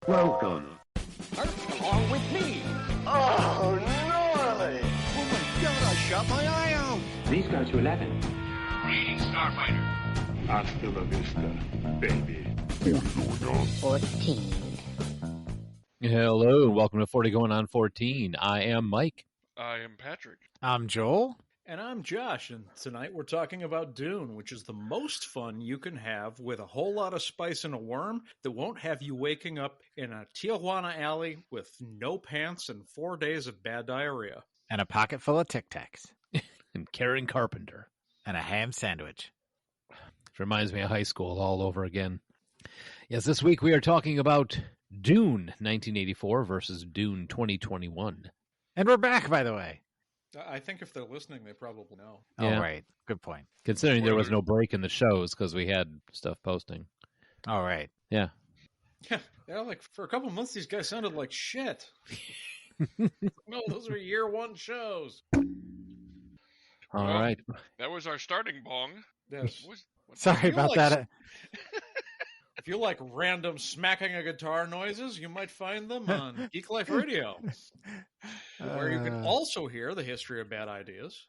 Welcome. Along with me. Oh, gnarly! Oh my god, I shot my eye out. Please go to 11. Greetings, Starfighter. Hasta la vista, baby. 14. Hello, and welcome to 40 Going on 14. I am Mike. I am Patrick. I'm Joel. And I'm Josh, and tonight we're talking about Dune, which is the most fun you can have with a whole lot of spice and a worm that won't have you waking up in a Tijuana alley with no pants and 4 days of bad diarrhea. And a pocket full of Tic Tacs. And Karen Carpenter. And a ham sandwich. Which reminds me of high school all over again. Yes, this week we are talking about Dune 1984 versus Dune 2021. And we're back, by the way. I think if they're listening, they probably know. Yeah. Oh, right. Good point. Considering there was no break in the shows because we had stuff posting. All right. Yeah. Yeah, like for a couple months, these guys sounded like shit. No, those were year one shows. All right. That was our starting bong. Yes. Sorry about that. If you like random smacking of guitar noises, you might find them on Geek Life Radio, where you can also hear the history of bad ideas,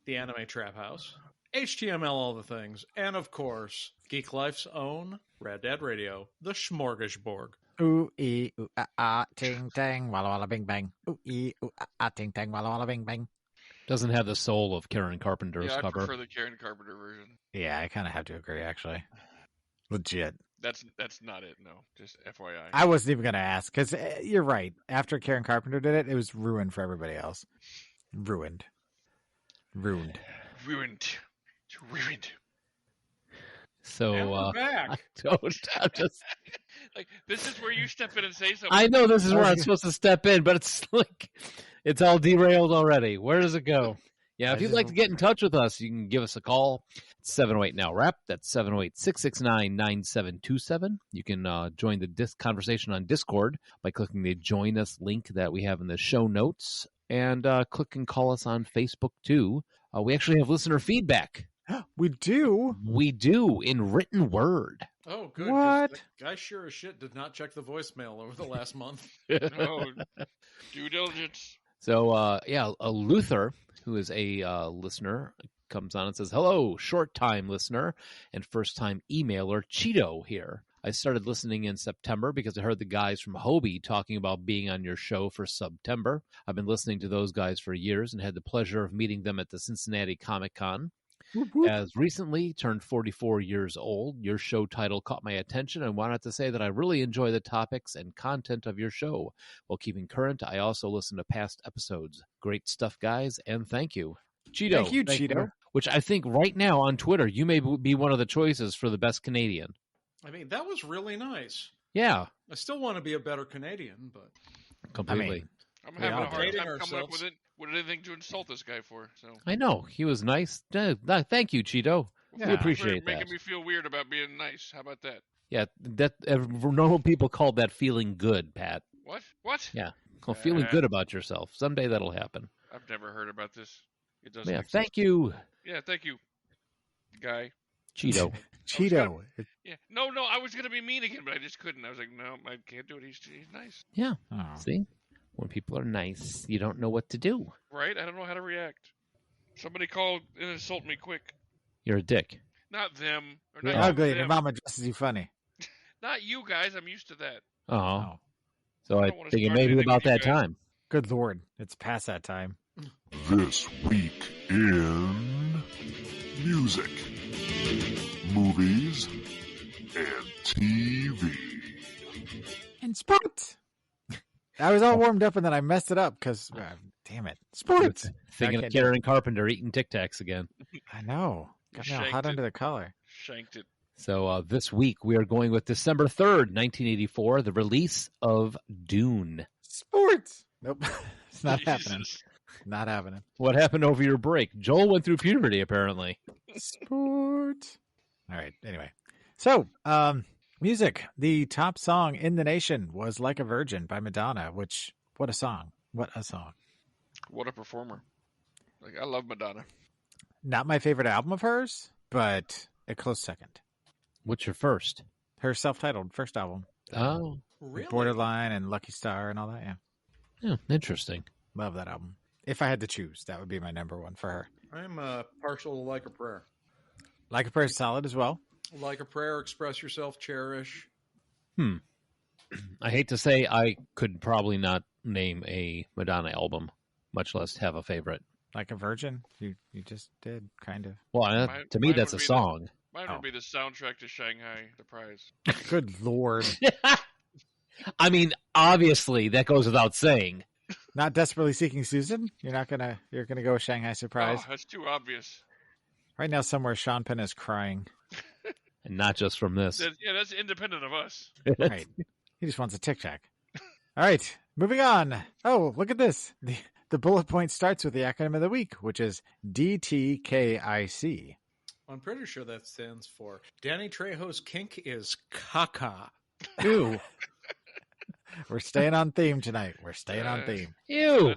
the anime trap house, HTML all the things, and of course, Geek Life's own Red Dead Radio, the Smorgasbord. Ooh, ee, ooh, ah, ting, tang, walla, walla, bing, bang. Ooh, ee, ooh, ah, ting, tang, walla, walla, bing, bang. Doesn't have the soul of Karen Carpenter's I cover. prefer the Karen Carpenter version. Yeah, I kind of have to agree, actually. Legit. That's not it, no. Just FYI. I wasn't even going to ask, because you're right. After Karen Carpenter did it, it was ruined for everybody else. Ruined. Ruined. So, And we're back. I'm just... Like, this is where you step in and say something. I know this is where I'm supposed to step in, but it's like, it's all derailed already. Where does it go? Yeah, if you'd like to get in touch with us, you can give us a call. 708-NOW-RAP. That's 708-669-9727. You can join the conversation on Discord by clicking the Join Us link that we have in the show notes. And click and call us on Facebook, too. We actually have listener feedback. We do? We do, in written word. Oh, good. What? The guy sure as shit did not check the voicemail over the last month. No. Due diligence. So, Luther, who is a listener, comes on and says, hello, short-time listener and first-time emailer, Cheeto here. I started listening in September because I heard the guys from Hobie talking about being on your show for September. I've been listening to those guys for years and had the pleasure of meeting them at the Cincinnati Comic-Con. As recently turned 44 years old, your show title caught my attention and wanted to say that I really enjoy the topics and content of your show. While keeping current, I also listen to past episodes. Great stuff, guys, and thank you. Cheeto. Thank you, Cheeto. Which I think right now on Twitter, you may be one of the choices for the best Canadian. I mean, that was really nice. Yeah. I still want to be a better Canadian, but... Completely. I'm having a hard dating time coming up ourselves. with anything to insult this guy for. So I know. He was nice. Thank you, Cheeto. Yeah. We appreciate making that. me feel weird about being nice. How about that? Yeah, that normal people call that feeling good, Pat. What? Yeah. Well, feeling good about yourself. Someday that'll happen. I've never heard about this. It doesn't Yeah, exist. thank you, Yeah, thank you, guy. Cheeto. Cheeto. Yeah. No, I was going to be mean again, but I just couldn't. I was like, no, I can't do it. He's nice. Yeah. Oh. See? When people are nice, you don't know what to do. Right? I don't know how to react. Somebody called and insult me quick. You're a dick. Not them. Or You're not ugly and them. your mama dresses you funny. Not you guys. I'm used to that. Oh. So I I don't wanna think it start may be anything about with you that guys. time. Good Lord. It's past that time. This week in music, movies, and TV. And sports. I was all warmed up and then I messed it up because, damn it. Sports. Thinking I of can't do Karen Carpenter eating Tic Tacs again. I know. Got me all Shanked hot it. under the collar. Shanked it. So this week we are going with December 3rd, 1984, the release of Dune. Sports. Nope. It's not Jesus. happening. Not happening. What happened over your break? Joel went through puberty, apparently. Sports. All right. Anyway. So, music. The top song in the nation was Like a Virgin by Madonna, which, what a song. What a song. What a performer. Like, I love Madonna. Not my favorite album of hers, but a close second. What's your first? Her self-titled first album. Oh. Really? Borderline and Lucky Star and all that. Yeah. Yeah, interesting. Love that album. If I had to choose, that would be my number one for her. I'm partial to Like a Prayer. Like a Prayer is solid as well. Like a Prayer, Express Yourself, Cherish. I hate to say I could probably not name a Madonna album, much less have a favorite. Like a Virgin? You just did, kind of. Well, to me, that's a song. Mine would be the soundtrack to Shanghai Surprise. Good Lord. I mean, obviously, that goes without saying. Not Desperately Seeking Susan? You're gonna go with Shanghai Surprise? Oh, that's too obvious. Right now, somewhere, Sean Penn is crying. And not just from this. That's independent of us. Right. He just wants a Tic Tac. All right, moving on. Oh, look at this. The bullet point starts with the acronym of the week, which is DTKIC. I'm pretty sure that stands for Danny Trejo's kink is caca. Ew. We're staying on theme tonight. We're staying on theme. Ew.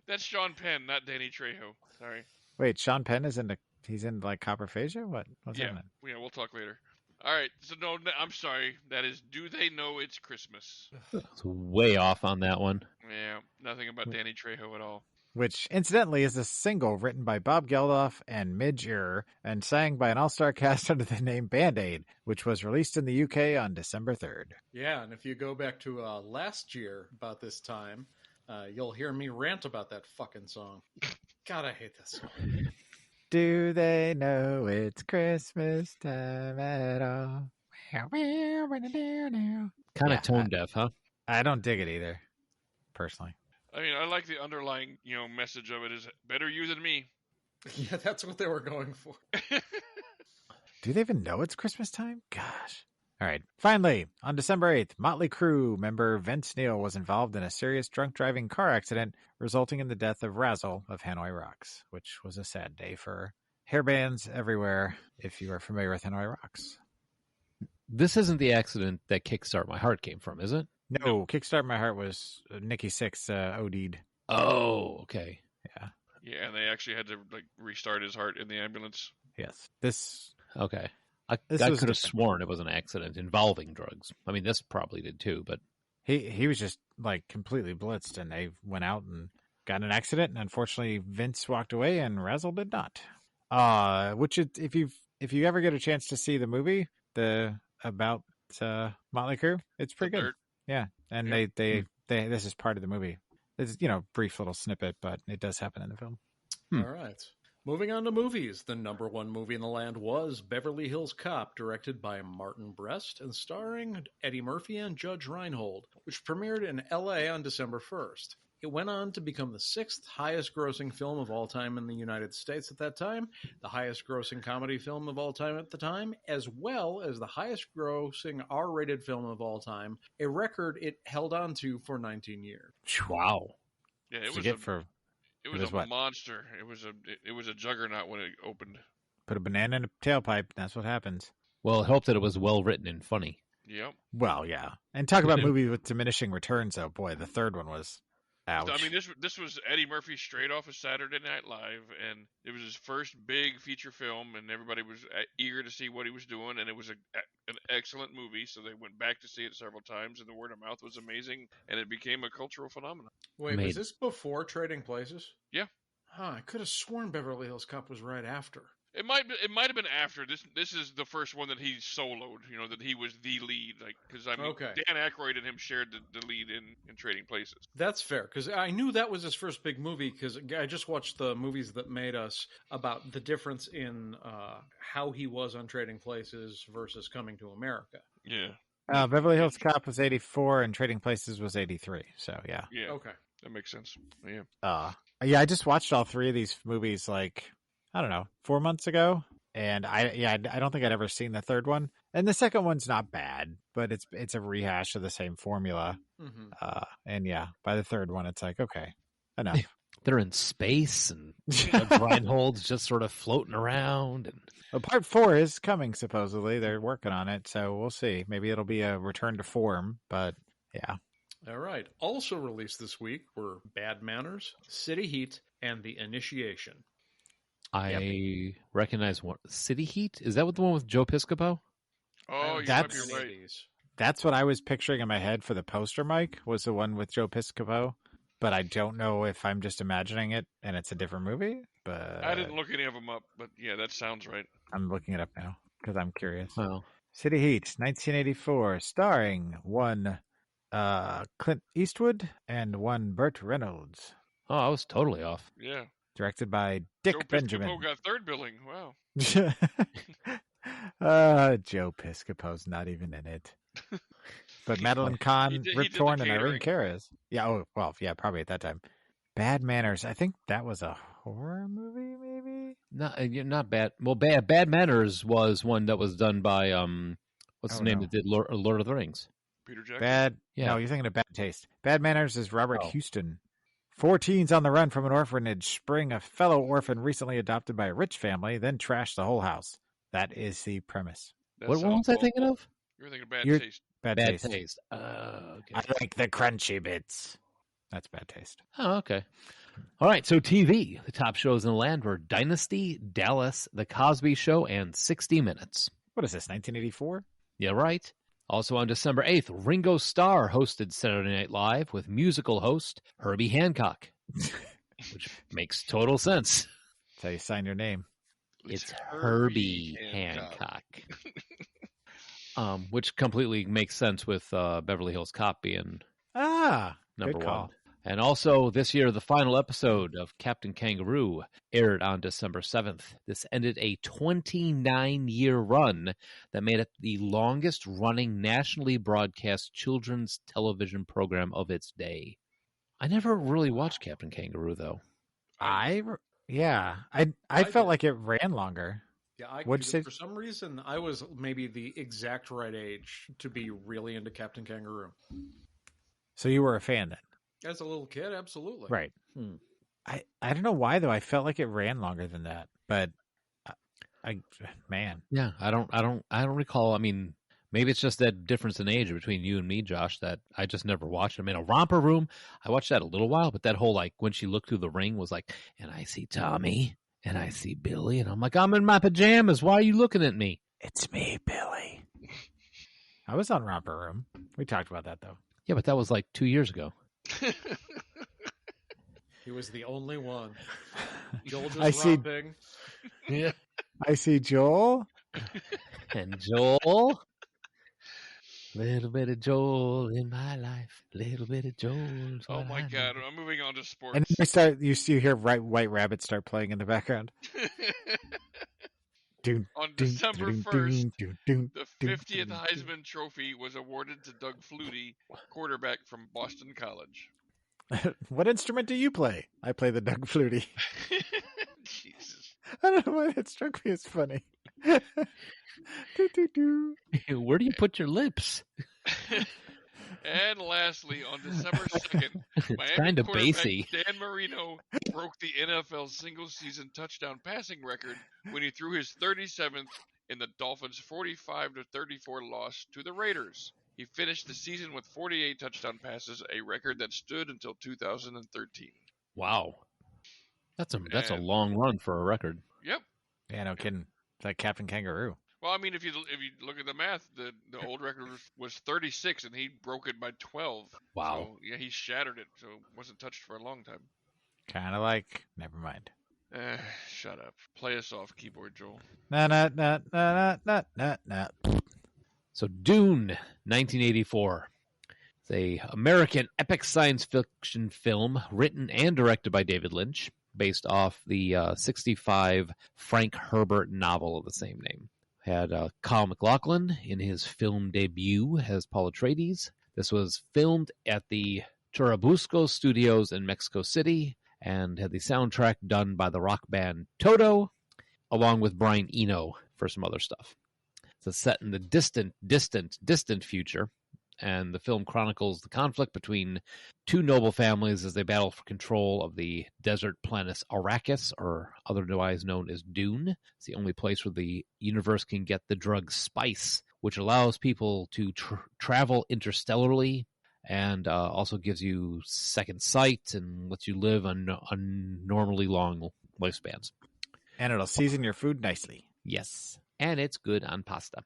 That's Sean Penn, not Danny Trejo. Sorry. Wait, Sean Penn is he's in like coprophagia? What's happening? Yeah, we'll talk later. All right. So no, I'm sorry. That is Do They Know It's Christmas? It's way off on that one. Yeah, nothing about Danny Trejo at all. Which, incidentally, is a single written by Bob Geldof and Midge Ure and sang by an all-star cast under the name Band-Aid, which was released in the UK on December 3rd. Yeah, and if you go back to last year about this time, you'll hear me rant about that fucking song. God, I hate this song. Do they know it's Christmas time at all? Kind of tone deaf, huh? I don't dig it either, personally. I mean, I like the underlying, message of it is better you than me. Yeah, that's what they were going for. Do they even know it's Christmas time? Gosh. All right. Finally, on December 8th, Motley Crue member Vince Neil was involved in a serious drunk driving car accident, resulting in the death of Razzle of Hanoi Rocks, which was a sad day for hair bands everywhere, if you are familiar with Hanoi Rocks. This isn't the accident that Kickstart My Heart came from, is it? No, Kickstart My Heart was Nikki Sixx OD'd. Oh, okay. Yeah. Yeah, and they actually had to restart his heart in the ambulance. Yes. This... Okay. I This could was have different. sworn it was an accident involving drugs. I mean, this probably did too, but He was just completely blitzed, and they went out and got in an accident, and unfortunately Vince walked away and Razzle did not. Which if you ever get a chance to see the movie about Motley Crue, it's pretty good. Yeah, and Yeah. they this is part of the movie. It's brief little snippet, but it does happen in the film. All right. Moving on to movies. The number one movie in the land was Beverly Hills Cop, directed by Martin Brest and starring Eddie Murphy and Judge Reinhold, which premiered in LA on December 1st. It went on to become the sixth highest grossing film of all time in the United States at that time, the highest grossing comedy film of all time at the time, as well as the highest grossing R-rated film of all time, a record it held on to for 19 years. wow. Yeah, It it was was a what? monster. It was a juggernaut when it opened. Put a banana in a tailpipe. That's what happens. Well, I hope that it was well written and funny. Yep. Well, yeah. And talk about movies with diminishing returns, though. Boy, the third one was ouch. I mean, this was Eddie Murphy straight off of Saturday Night Live, and it was his first big feature film, and everybody was eager to see what he was doing, and it was an excellent movie, so they went back to see it several times, and the word of mouth was amazing, and it became a cultural phenomenon. Wait, was this before Trading Places? Yeah. Huh, I could have sworn Beverly Hills Cop was right after. It might have been after this is the first one that he soloed. That he was the lead. Because Okay. Dan Aykroyd and him shared the lead in Trading Places. That's fair, because I knew that was his first big movie, because I just watched the movies that made us about the difference in how he was on Trading Places versus Coming to America. Yeah. Beverly Hills Cop was 84 and Trading Places was 83. So, yeah. Yeah. Okay. That makes sense. Yeah. Yeah, I just watched all three of these movies, I don't know, 4 months ago. And I don't think I'd ever seen the third one. And the second one's not bad, but it's a rehash of the same formula. Mm-hmm. And yeah, by the third one, it's okay, enough. They're in space, and Reinhold's just sort of floating around. And Well, part 4 is coming, supposedly. They're working on it, so we'll see. Maybe it'll be a return to form, but yeah. All right. Also released this week were Bad Manners, City Heat, and The Initiation. I recognize one. City Heat? Is that what the one with Joe Piscopo? Oh, you might That's- be right. That's what I was picturing in my head for the poster, Mike, was the one with Joe Piscopo. But I don't know if I'm just imagining it and it's a different movie. But I didn't look any of them up, but yeah, that sounds right. I'm looking it up now because I'm curious. Well, City Heat, 1984, starring one Clint Eastwood and one Burt Reynolds. oh, I was totally off. Yeah. Directed by Dick Joe Benjamin. Piscopo got third billing. Wow. Joe Piscopo's not even in it. But Madeline Kahn, he did Rip the Torn, and catering. Irene Cara. Yeah, oh, well, yeah, probably at that time. Bad Manners. I think that was a horror movie, maybe? Not bad. Well, Bad Manners was one that was done by what's Oh, the name no. that did Lord of the Rings? Peter Jackson. Bad. Yeah. No, you're thinking of Bad Taste. Bad Manners is Robert Oh. Houston. 4 teens on the run from an orphanage spring a fellow orphan recently adopted by a rich family, then trash the whole house. That is the premise. That What was sounds I awful. thinking of? You're thinking of Bad You're- Taste. Bad Bad Taste. Taste. Okay. I like the crunchy bits. That's Bad Taste. Oh, okay. All right, so TV. The top shows in the land were Dynasty, Dallas, The Cosby Show, and 60 Minutes. What is this, 1984? Yeah, right. Also on December 8th, Ringo Starr hosted Saturday Night Live with musical host Herbie Hancock, which makes total sense. That's how you sign your name. It's Herbie Hancock. Which completely makes sense with Beverly Hills Cop being number good one. call. And also, this year, the final episode of Captain Kangaroo aired on December 7th. This ended a 29-year run that made it the longest-running nationally broadcast children's television program of its day. I never really watched Captain Kangaroo, though. I I felt did. like it ran longer. Yeah, What'd you say? For some reason, I was maybe the exact right age to be really into Captain Kangaroo. So you were a fan then, As a little kid, absolutely. right? I don't know why though. I felt like it ran longer than that, but man, Yeah, I don't recall. I mean, maybe it's just that difference in age between you and me, Josh, that I just never watched. I mean, a Romper Room, I watched that a little while, but that whole, like, when she looked through the ring was like, and I see Tommy, and I see Billy, and I'm like, I'm in my pajamas. Why are you looking at me? it's me, Billy. I was on Romper Room. We talked about that though. Yeah, but that was like 2 years ago. He was the only one. Joel just I see- romping. Yeah. I see Joel. And Joel. Little bit of Joel in my life. Little bit of Joel. Oh my God! I'm moving on to sports. And you hear White Rabbit start playing in the background. Dun, On dun, December dun, 1st, dun, dun, the dun, 50th dun, Heisman Trophy was awarded to Doug Flutie, quarterback from Boston College. dun. What instrument do you play? I play the Doug Flutie. Jesus. I don't know why that struck me as funny. Do, do, do. Where do you put your lips? And lastly, on December 2nd, It's Miami kind of quarterback bassy. Dan Marino broke the NFL single-season touchdown passing record when he threw his 37th in the Dolphins' 45-34 loss to the Raiders. He finished the season with 48 touchdown passes, a record that stood until 2013. Wow. That's a And- long run for a record. Yep. Yeah, no kidding. It's like Captain Kangaroo. Well, I mean, if you look at the math, the old record was 36, and he broke it by 12. Wow. So, yeah, he shattered it, so it wasn't touched for a long time. Kind of like, never mind. Shut up. Play us off, keyboard Joel. Nah, nah, nah, nah, nah, nah, nah. So Dune, 1984. It's a American epic science fiction film written and directed by David Lynch, based off the 65 Frank Herbert novel of the same name. Had Kyle MacLachlan in his film debut as Paul Atreides. This was filmed at the Churubusco Studios in Mexico City and had the soundtrack done by the rock band Toto, along with Brian Eno for some other stuff. It's set in the distant future, and the film chronicles the conflict between two noble families as they battle for control of the desert planet Arrakis, or otherwise known as Dune. It's the only place where the universe can get the drug spice, which allows people to travel interstellarly and also gives you second sight and lets you live on normally long lifespans. And it'll season your food nicely. Yes, and it's good on pasta.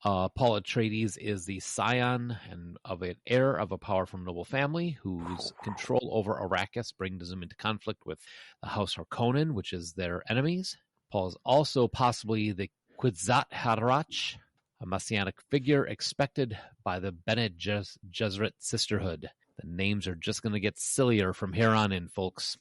Paul Atreides is the scion and of an heir of a powerful noble family whose control over Arrakis brings him into conflict with the House Harkonnen, which is their enemies. Paul is also possibly the Kwisatz Haderach, a messianic figure expected by the Bene Gesserit Sisterhood. The names are just going to get sillier from here on in, folks.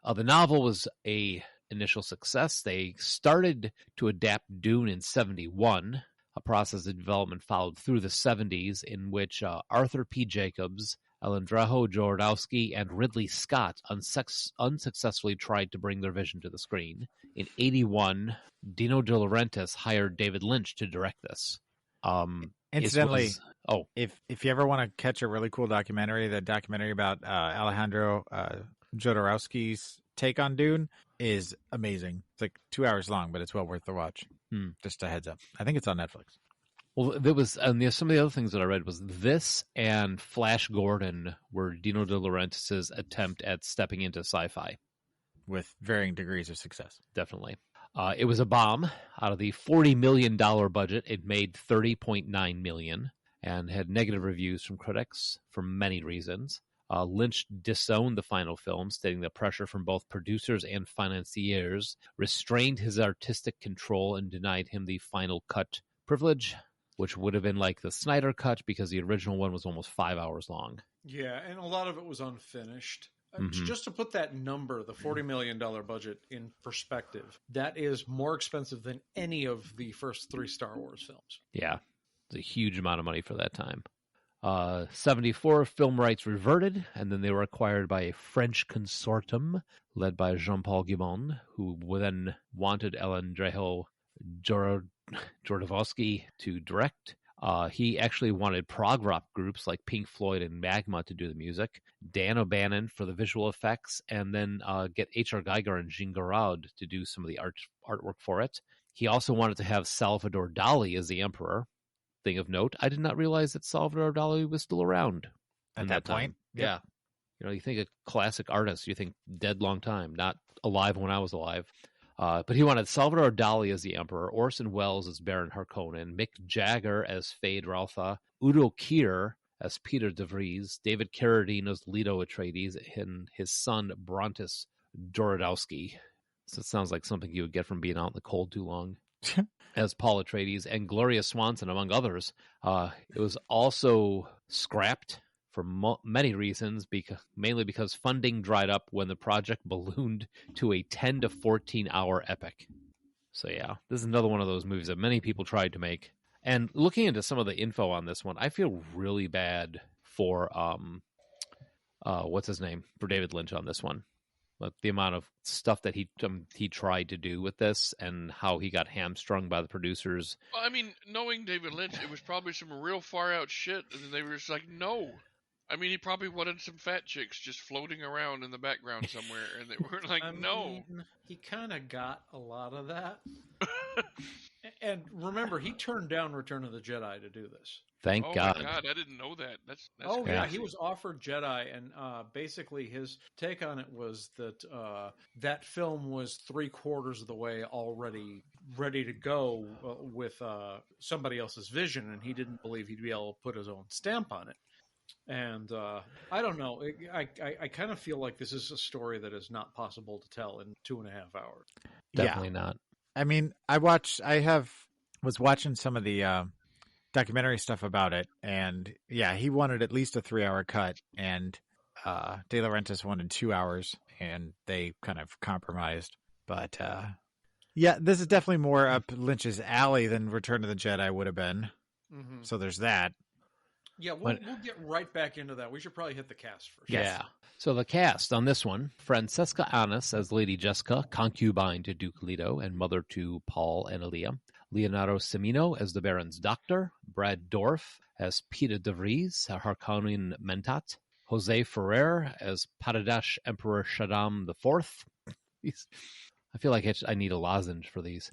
The novel was a initial success. They started to adapt Dune in 1971. A process of development followed through the 70s in which Arthur P. Jacobs, Alejandro Jodorowsky, and Ridley Scott unsuccessfully tried to bring their vision to the screen. In 1981, Dino De Laurentiis hired David Lynch to direct this. Incidentally, if you ever want to catch a really cool documentary, the documentary about Alejandro Jodorowsky's take on Dune is amazing. It's like 2 hours long, but it's well worth the watch. Just a heads up. I think it's on Netflix. Well, there was, and there's some of the other things that I read was this and Flash Gordon were Dino De Laurentiis' attempt at stepping into sci-fi. With varying degrees of success. Definitely. It was a bomb. Out of the $40 million budget, it made $30.9 million and had negative reviews from critics for many reasons. Lynch disowned the final film, stating that pressure from both producers and financiers restrained his artistic control and denied him the final cut privilege, which would have been like the Snyder cut because the original one was almost 5 hours long. Yeah, and a lot of it was unfinished. Just to put that number, the $40 million budget, in perspective, that is more expensive than any of the first 3 Star Wars films. Yeah, it's a huge amount of money for that time. 74 film rights reverted, and then they were acquired by a French consortium led by Jean-Paul Guibon, who then wanted Alejandro Jodorowsky to direct. He actually wanted prog rock groups like Pink Floyd and Magma to do the music, Dan O'Bannon for the visual effects, and then get H.R. Giger and Jean Giraud to do some of the artwork for it. He also wanted to have Salvador Dali as the emperor. Thing of note, I did not realize that Salvador Dali was still around at that point. Yep. Yeah. You know, you think a classic artist, you think dead long time, not alive when I was alive. But he wanted Salvador Dali as the emperor, Orson Welles as Baron Harkonnen, Mick Jagger as Fade Ralpha, Udo Kier as Peter De Vries, David Carradine as Leto Atreides, and his son Brontis Jorodowski. So it sounds like something you would get from being out in the cold too long. As Paul Atreides, and Gloria Swanson, among others. It was also scrapped for many reasons, mainly because funding dried up when the project ballooned to a 10 to 14-hour epic. So yeah, this is another one of those movies that many people tried to make. And looking into some of the info on this one, I feel really bad for, what's his name? For David Lynch on this one. Like the amount of stuff that he tried to do with this and how he got hamstrung by the producers. Well, I mean, knowing David Lynch, it was probably some real far out shit, and they were just like, no. I mean, he probably wanted some fat chicks just floating around in the background somewhere, and they were like, no. He kind of got a lot of that. And remember, he turned down Return of the Jedi to do this. Thank God. Oh my God, I didn't know that. That's crazy. Yeah, he was offered Jedi, and basically his take on it was that that film was 3/4 of the way already ready to go with somebody else's vision, and he didn't believe he'd be able to put his own stamp on it. And I don't know. I kind of feel like this is a story that is not possible to tell in 2.5 hours. Definitely not. I mean, was watching some of the documentary stuff about it, and yeah, he wanted at least a 3-hour cut, and De Laurentiis wanted 2 hours, and they kind of compromised. But yeah, this is definitely more up Lynch's alley than Return of the Jedi would have been. Mm-hmm. So there's that. Yeah, we'll get right back into that. We should probably hit the cast first. Yeah. So the cast on this one, Francesca Annis as Lady Jessica, concubine to Duke Leto and mother to Paul and Aaliyah. Leonardo Cimino as the Baron's doctor. Brad Dourif as Peter De Vries, a Harkonnen Mentat. Jose Ferrer as Paradash Emperor Shaddam IV. I feel like I need a lozenge for these.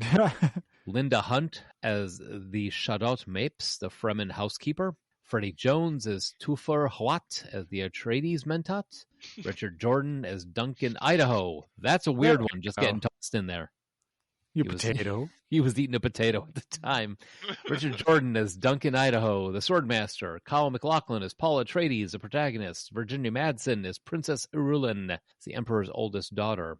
Linda Hunt as the Shaddot Mapes, the Fremen housekeeper. Freddie Jones as Tufir Hawat as the Atreides Mentat. Richard Jordan as Duncan Idaho. That's a weird one, just getting tossed in there. You He was- potato. He was eating a potato at the time. Richard Jordan as Duncan Idaho, the Swordmaster. Kyle MacLachlan as Paul Atreides, the protagonist. Virginia Madsen as Princess Irulan, the Emperor's oldest daughter.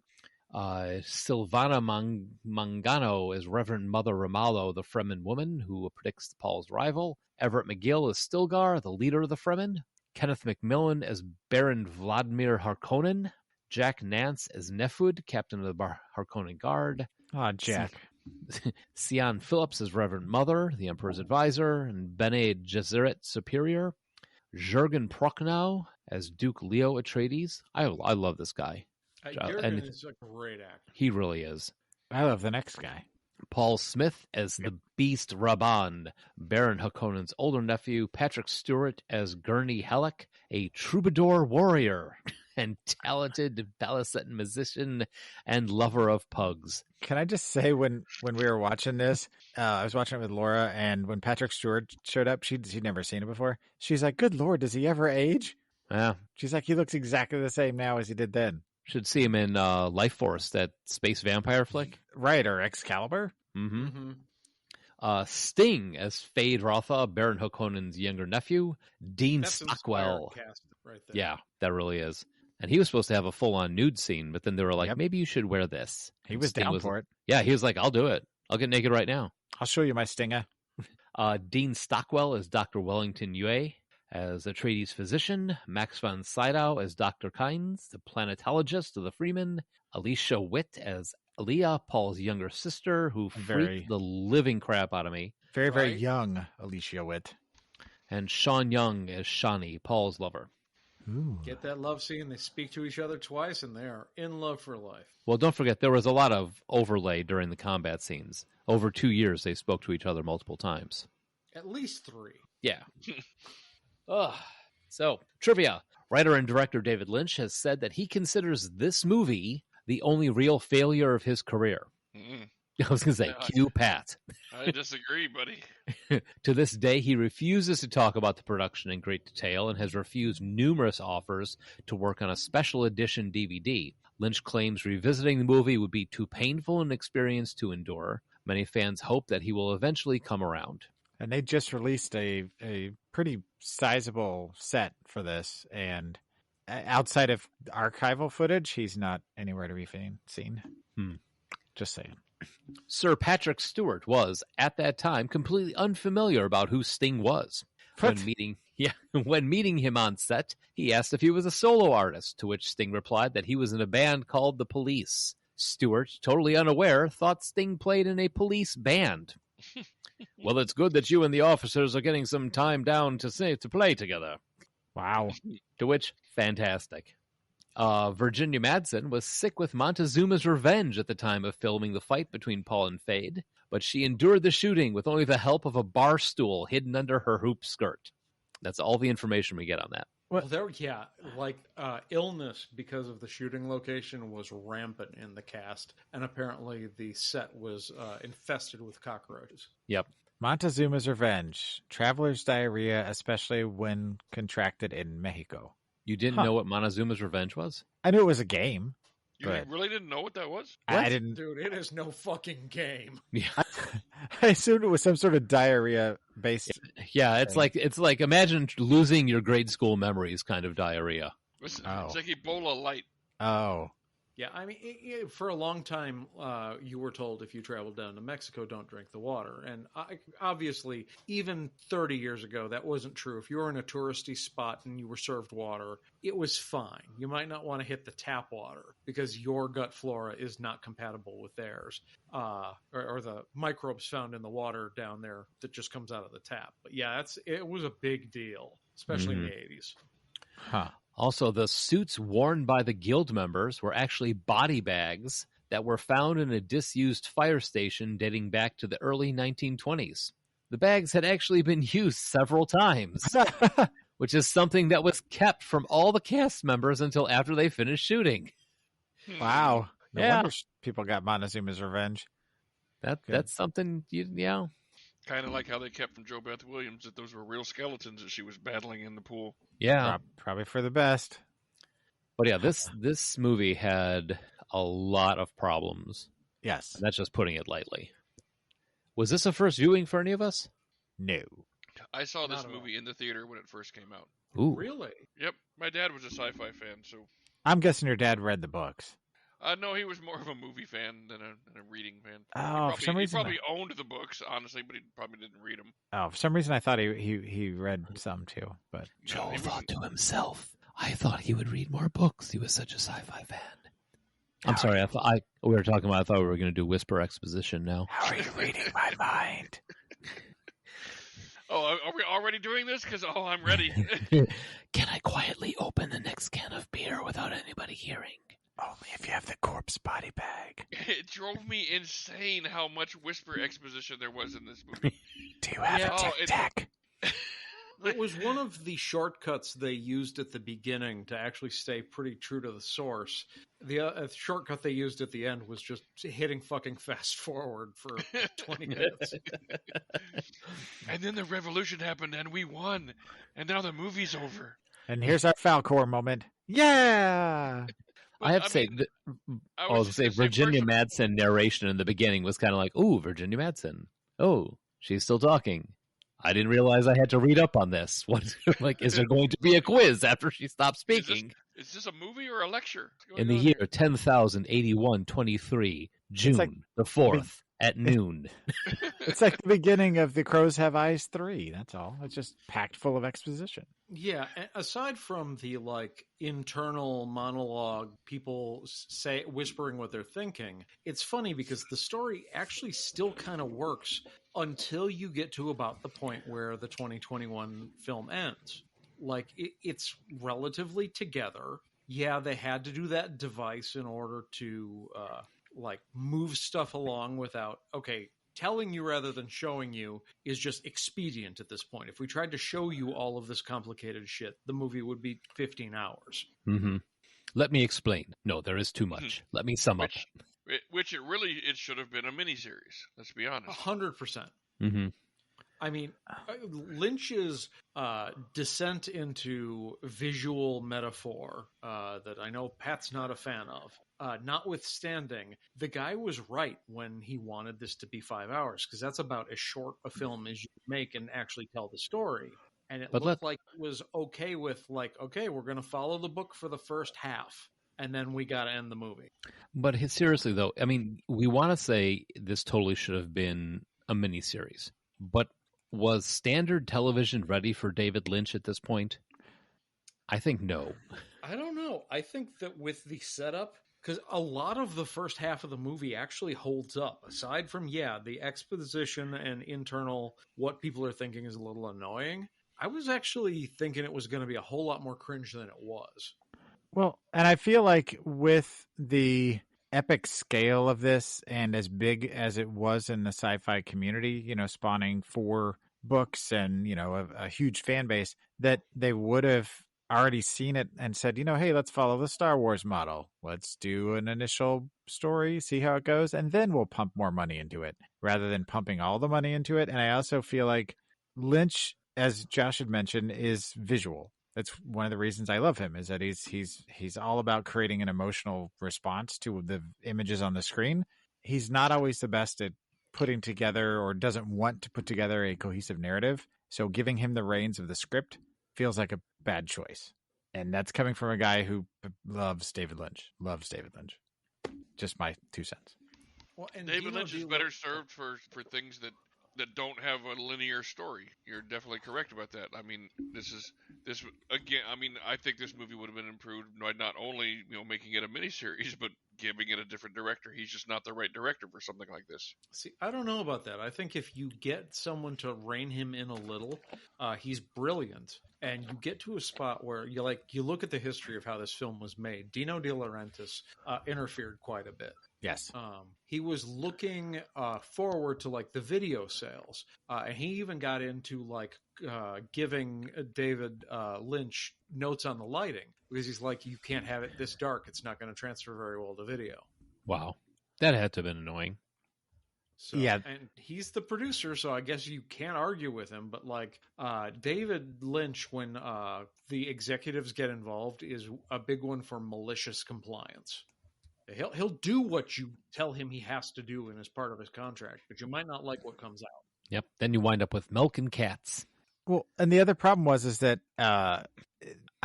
Silvana Mangano as Reverend Mother Ramallo, the Fremen woman who predicts Paul's rival. Everett McGill as Stilgar, the leader of the Fremen. Kenneth McMillan as Baron Vladimir Harkonnen. Jack Nance as Nefud, captain of the Harkonnen Guard. Oh, Jack. Sian Phillips as Reverend Mother, the Emperor's advisor, and Bene Gesserit Superior. Jurgen Prochnow as Duke Leo Atreides. I love this guy. Jurgen is a great actor. He really is. I love the next guy. Paul Smith as the Beast Raban, Baron Harkonnen's older nephew. Patrick Stewart as Gurney Halleck, a troubadour warrior and talented Balisetan musician and lover of pugs. Can I just say, when we were watching this, I was watching it with Laura, and when Patrick Stewart showed up, she'd never seen it before. She's like, good Lord, does he ever age? Yeah. She's like, he looks exactly the same now as he did then. Should see him in Life Force, that space vampire flick. Right, or Excalibur. Mm-hmm. Sting as Fade Rotha, Baron Harkonnen's younger nephew. Dean That's Stockwell. inspired cast right there. Yeah, that really is. And he was supposed to have a full-on nude scene, but then they were like, Yep. maybe you should wear this. He And was Sting down for it. Yeah, he was like, I'll do it. I'll get naked right now. I'll show you my stinger. Dean Stockwell as Dr. Wellington Yue, as Atreides' physician. Max von Sydow as Dr. Kynes, the planetologist of the Freeman. Alicia Witt as Aaliyah, Paul's younger sister, who freaked the living crap out of me. Very, very Right. young Alicia Witt. And Sean Young as Shani, Paul's lover. Ooh. Get that love scene. They speak to each other twice, and they are in love for life. Well, don't forget, there was a lot of overlay during the combat scenes. Over 2 years, they spoke to each other multiple times. At least 3. Yeah. So, trivia. Writer and director David Lynch has said that he considers this movie the only real failure of his career. Mm-mm. I was going to say, Yeah. cue Pat. I disagree, buddy. To this day, he refuses to talk about the production in great detail and has refused numerous offers to work on a special edition DVD. Lynch claims revisiting the movie would be too painful an experience to endure. Many fans hope that he will eventually come around. And they just released a pretty sizable set for this, and outside of archival footage, he's not anywhere to be seen. Just saying. Sir Patrick Stewart was, at that time, completely unfamiliar about who Sting was. What? When meeting him on set, he asked if he was a solo artist, to which Sting replied that he was in a band called The Police. Stewart, totally unaware, thought Sting played in a police band. Well, it's good that you and the officers are getting some time down to play together. Wow. To which, fantastic. Virginia Madsen was sick with Montezuma's revenge at the time of filming the fight between Paul and Fade, but she endured the shooting with only the help of a bar stool hidden under her hoop skirt. That's all the information we get on that. Well, illness because of the shooting location was rampant in the cast, and apparently the set was infested with cockroaches. Yep. Montezuma's Revenge. Traveler's diarrhea, especially when contracted in Mexico. You didn't know what Montezuma's Revenge was? I knew it was a game. You But- really didn't know what that was? I didn't. Dude, it is no fucking game. Yeah. I assumed it was some sort of diarrhea based. Yeah, it's like imagine losing your grade school memories kind of diarrhea. It's Oh. like Ebola light. Oh. Yeah, I mean, for a long time, you were told if you traveled down to Mexico, don't drink the water. And obviously, even 30 years ago, that wasn't true. If you were in a touristy spot and you were served water, it was fine. You might not want to hit the tap water because your gut flora is not compatible with theirs, or the microbes found in the water down there that just comes out of the tap. But yeah, it was a big deal, especially in the 80s. Huh. Also, the suits worn by the guild members were actually body bags that were found in a disused fire station dating back to the early 1920s. The bags had actually been used several times, which is something that was kept from all the cast members until after they finished shooting. Wow. No Yeah. wonder people got Montezuma's Revenge. That's something, yeah. Kind of like how they kept from Jo Beth Williams that those were real skeletons that she was battling in the pool. Yeah. Probably for the best. But yeah, this movie had a lot of problems. Yes. And that's just putting it lightly. Was this a first viewing for any of us? No. I saw this Not at all. movie in the theater when it first came out. Ooh. Really? Yep, my dad was a sci-fi fan, so I'm guessing your dad read the books. no, he was more of a movie fan than a reading fan. Oh, for some reason. He probably owned the books, honestly, but he probably didn't read them. Oh, for some reason I thought he read some too. But Joel thought to himself, I thought he would read more books. He was such a sci-fi fan. I'm sorry. We were talking about. I thought we were going to do whisper exposition now. how are you reading my mind? Oh, are we already doing this? Because I'm ready. Can I quietly open the next can of beer without anybody hearing? Only if you have the corpse body bag. It drove me insane how much whisper exposition there was in this movie. Do you have a tic-tac? It was one of the shortcuts they used at the beginning to actually stay pretty true to the source. The shortcut they used at the end was just hitting fucking fast forward for 20 minutes. And then the revolution happened and we won. And now the movie's over. And here's our Falcor moment. Yeah! I have to say, I was going to say, Virginia Madsen narration in the beginning was kind of like, ooh, Virginia Madsen. Oh, she's still talking. I didn't realize I had to read up on this. What, like, is there going to be a quiz after she stops speaking? Is this a movie or a lecture? In the year 10,081-23, June the 4th at noon. It's like the beginning of The Crows Have Eyes 3. That's all. It's just packed full of exposition. Yeah, aside from the internal monologue, people whispering what they're thinking, it's funny because the story actually still kind of works until you get to about the point where the 2021 film ends. Like, it's relatively together. Yeah, they had to do that device in order to move stuff along without telling you rather than showing you is just expedient at this point. If we tried to show you all of this complicated shit, the movie would be 15 hours. Mm-hmm. Let me explain. No, there is too much. Let me sum up. Which it should have been a miniseries. Let's be honest. 100%. Mm-hmm. I mean, Lynch's descent into visual metaphor that I know Pat's not a fan of, notwithstanding, the guy was right when he wanted this to be 5 hours, because that's about as short a film as you make and actually tell the story. And it looked like it was okay with, we're going to follow the book for the first half, and then we got to end the movie. But seriously, though, I mean, we want to say this totally should have been a miniseries, but was standard television ready for David Lynch at this point? I think no. I don't know. I think that with the setup, because a lot of the first half of the movie actually holds up. Aside from, the exposition and internal what people are thinking is a little annoying, I was actually thinking it was going to be a whole lot more cringe than it was. Well, and I feel like with the epic scale of this and as big as it was in the sci-fi community, spawning 4 books and, a huge fan base, that they would have already seen it and said, hey, let's follow the Star Wars model. Let's do an initial story, see how it goes, and then we'll pump more money into it rather than pumping all the money into it. And I also feel like Lynch, as Josh had mentioned, is visual. That's one of the reasons I love him, is that he's all about creating an emotional response to the images on the screen. He's not always the best at putting together, or doesn't want to put together, a cohesive narrative. So giving him the reins of the script feels like a bad choice. And that's coming from a guy who loves David Lynch. Just my 2 cents. Well, and David Lynch is better served for things that don't have a linear story. You're definitely correct about that. I mean, this again. I mean, I think this movie would have been improved by not only making it a miniseries, but giving it a different director. He's just not the right director for something like this. See, I don't know about that. I think if you get someone to rein him in a little, he's brilliant. And you get to a spot where you look at the history of how this film was made. Dino De Laurentiis interfered quite a bit. Yes. He was looking forward to the video sales. And he even got into giving David Lynch notes on the lighting, because he's like, you can't have it this dark. It's not going to transfer very well to video. Wow. That had to have been annoying. So, yeah, and he's the producer, so I guess you can't argue with him. But David Lynch, when the executives get involved, is a big one for malicious compliance. He'll do what you tell him he has to do and as part of his contract, but you might not like what comes out. Yep. Then you wind up with milk and cats. Well, and the other problem is that I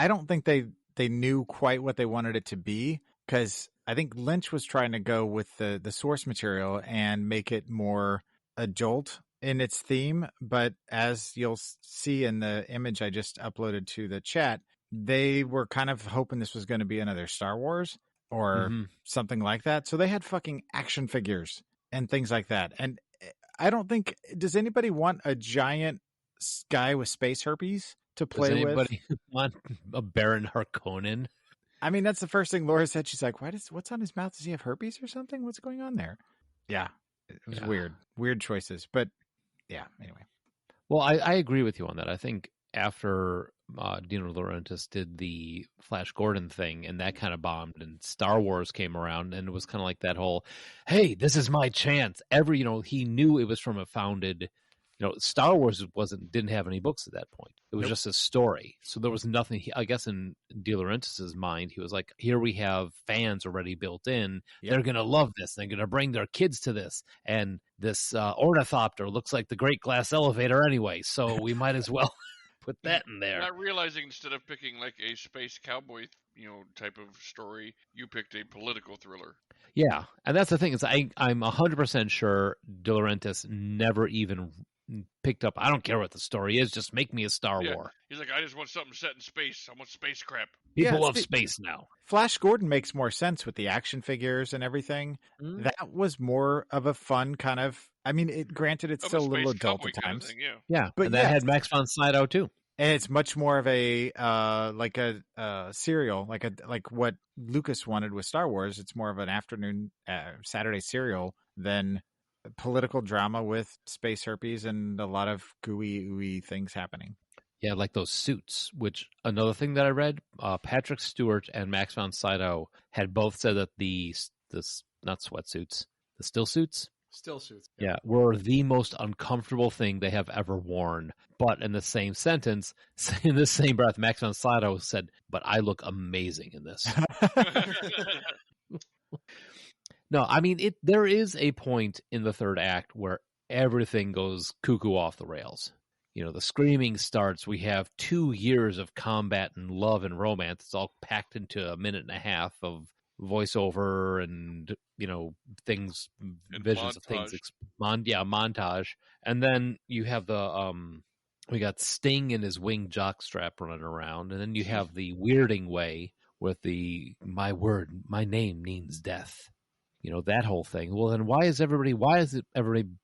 don't think they knew quite what they wanted it to be, because I think Lynch was trying to go with the source material and make it more adult in its theme. But as you'll see in the image I just uploaded to the chat, they were kind of hoping this was going to be another Star Wars or something like that. So they had fucking action figures and things like that. And I don't think, does anybody want a giant guy with space herpes to play with? Does anybody want a Baron Harkonnen? I mean, that's the first thing Laura said. She's like, what's on his mouth? Does he have herpes or something? What's going on there? Yeah. It was weird choices, but yeah, anyway. Well, I agree with you on that. I think after Dino De Laurentiis did the Flash Gordon thing and that kind of bombed, and Star Wars came around, and it was kind of like that whole, hey, this is my chance. He knew it was from a founded, Star Wars didn't have any books at that point. It was just a story. So there was nothing, I guess in De Laurentiis' mind, he was like, here we have fans already built in. Yep. They're going to love this. They're going to bring their kids to this. And this ornithopter looks like the Great Glass Elevator anyway. So we might as well put that in there. Not realizing instead of picking like a space cowboy, type of story, you picked a political thriller. Yeah. And that's the thing is I'm 100% sure De Laurentiis never even picked up, I don't care what the story is, just make me a Star War. He's like, I just want something set in space. I want space crap. People love space now. Flash Gordon makes more sense with the action figures and everything. That was more of a fun kind of, I mean, granted, it's still a little adult at times. Thing, but and that had Max von Sydow too. And it's much more of a like a serial, like what Lucas wanted with Star Wars. It's more of an afternoon Saturday serial than political drama with space herpes and a lot of gooey ooey things happening. Yeah, like those suits, which another thing that I read, Patrick Stewart and Max von Sydow had both said that the not sweatsuits, the still suits, were the most uncomfortable thing they have ever worn. But in the same sentence, in the same breath, Max von Sydow said, but I look amazing in this. No, I mean, there is a point in the third act where everything goes cuckoo off the rails. The screaming starts. We have 2 years of combat and love and romance. It's all packed into a minute and a half of voiceover and, things, and visions montage. Of things. Montage. And then you have we got Sting in his wing jockstrap running around. And then you have the weirding way with my name means death. That whole thing. Well, then why is everybody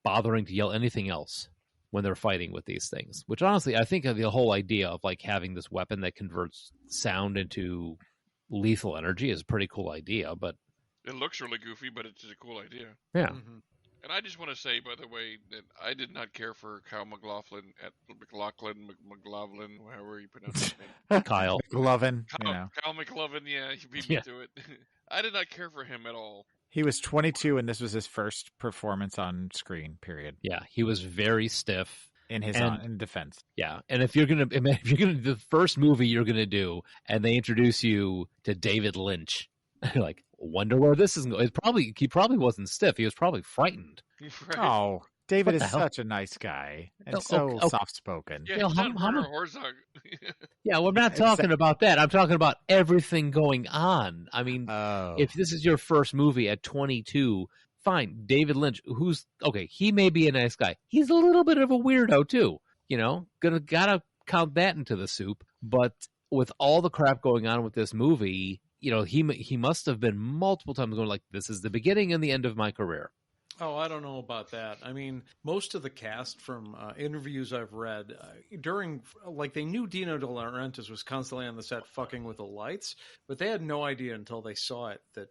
bothering to yell anything else when they're fighting with these things? Which honestly, I think the whole idea of like having this weapon that converts sound into lethal energy is a pretty cool idea, but it looks really goofy, but it's a cool idea. Yeah. Mm-hmm. And I just want to say, by the way, that I did not care for Kyle MacLachlan, however you pronounce his name. Kyle MacLachlan. Kyle MacLachlan, yeah, he beat me to it. I did not care for him at all. He was 22, and this was his first performance on screen, period. Yeah, he was very stiff. In defense. Yeah, and if you're gonna the first movie you're gonna do, and they introduce you to David Lynch, you're like, wonder where this is going. He probably wasn't stiff. He was probably frightened. Right. Oh, David is such a nice guy and so soft spoken. Yeah, yeah, we're not talking about that. I'm talking about everything going on. I mean, if this is your first movie at 22. Fine, David Lynch, he may be a nice guy. He's a little bit of a weirdo too, gotta count that into the soup. But with all the crap going on with this movie, he must have been multiple times going like, this is the beginning and the end of my career. Oh, I don't know about that. I mean, most of the cast from interviews I've read they knew Dino De Laurentiis was constantly on the set fucking with the lights, but they had no idea until they saw it that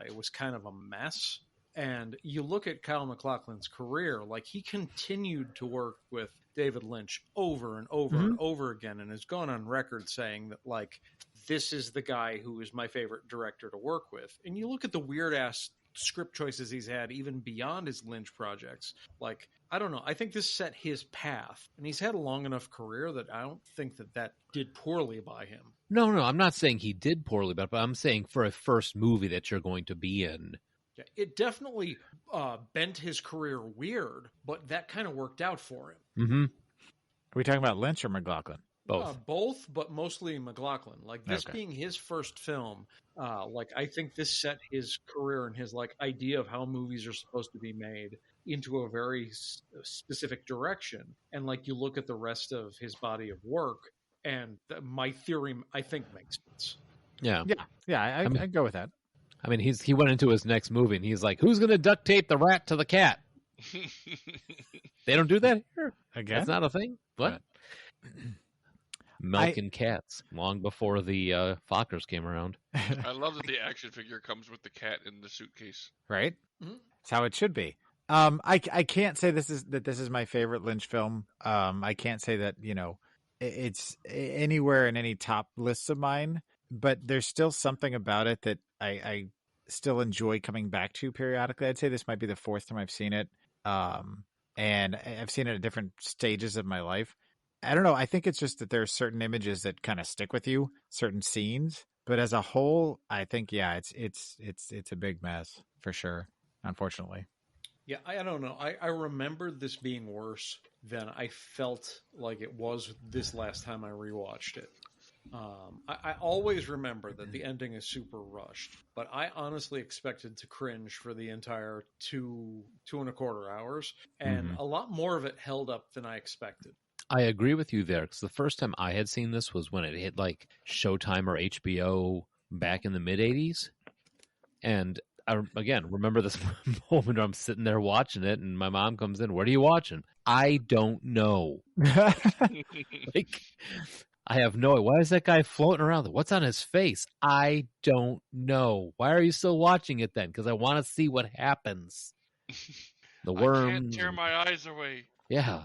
it was kind of a mess. And you look at Kyle MacLachlan's career, like he continued to work with David Lynch over and over and over again, and has gone on record saying that, like, this is the guy who is my favorite director to work with. And you look at the weird ass script choices he's had even beyond his Lynch projects. Like, I don't know. I think this set his path, and he's had a long enough career that I don't think that did poorly by him. No, I'm not saying he did poorly, but I'm saying for a first movie that you're going to be in. Yeah, it definitely bent his career weird, but that kind of worked out for him. Mm-hmm. Are we talking about Lynch or MacLachlan? Both. But mostly MacLachlan. Like, this being his first film, I think this set his career and his, idea of how movies are supposed to be made into a very specific direction. And, you look at the rest of his body of work, and my theory, I think, makes sense. Yeah. I go with that. I mean, he went into his next movie, and he's like, who's going to duct tape the rat to the cat? They don't do that here? Again? That's not a thing? What? Milking cats long before the Fockers came around. I love that the action figure comes with the cat in the suitcase. Right? Mm-hmm. That's how it should be. I can't say this is my favorite Lynch film. I can't say that, it's anywhere in any top lists of mine, but there's still something about it that I still enjoy coming back to periodically. I'd say this might be the fourth time I've seen it. And I've seen it at different stages of my life. I don't know. I think it's just that there are certain images that kind of stick with you, certain scenes. But as a whole, I think, it's a big mess for sure, unfortunately. Yeah, I don't know. I remember this being worse than I felt like it was this last time I rewatched it. I always remember that the ending is super rushed, but I honestly expected to cringe for the entire 2.25 hours, and a lot more of it held up than I expected. I agree with you there, because the first time I had seen this was when it hit Showtime or HBO back in the mid-'80s, and I, again, remember this moment where I'm sitting there watching it, and my mom comes in, what are you watching? I don't know. I have no idea. Why is that guy floating around? What's on his face? I don't know. Why are you still watching it then? Because I want to see what happens. The worms. I can't tear my eyes away. Yeah.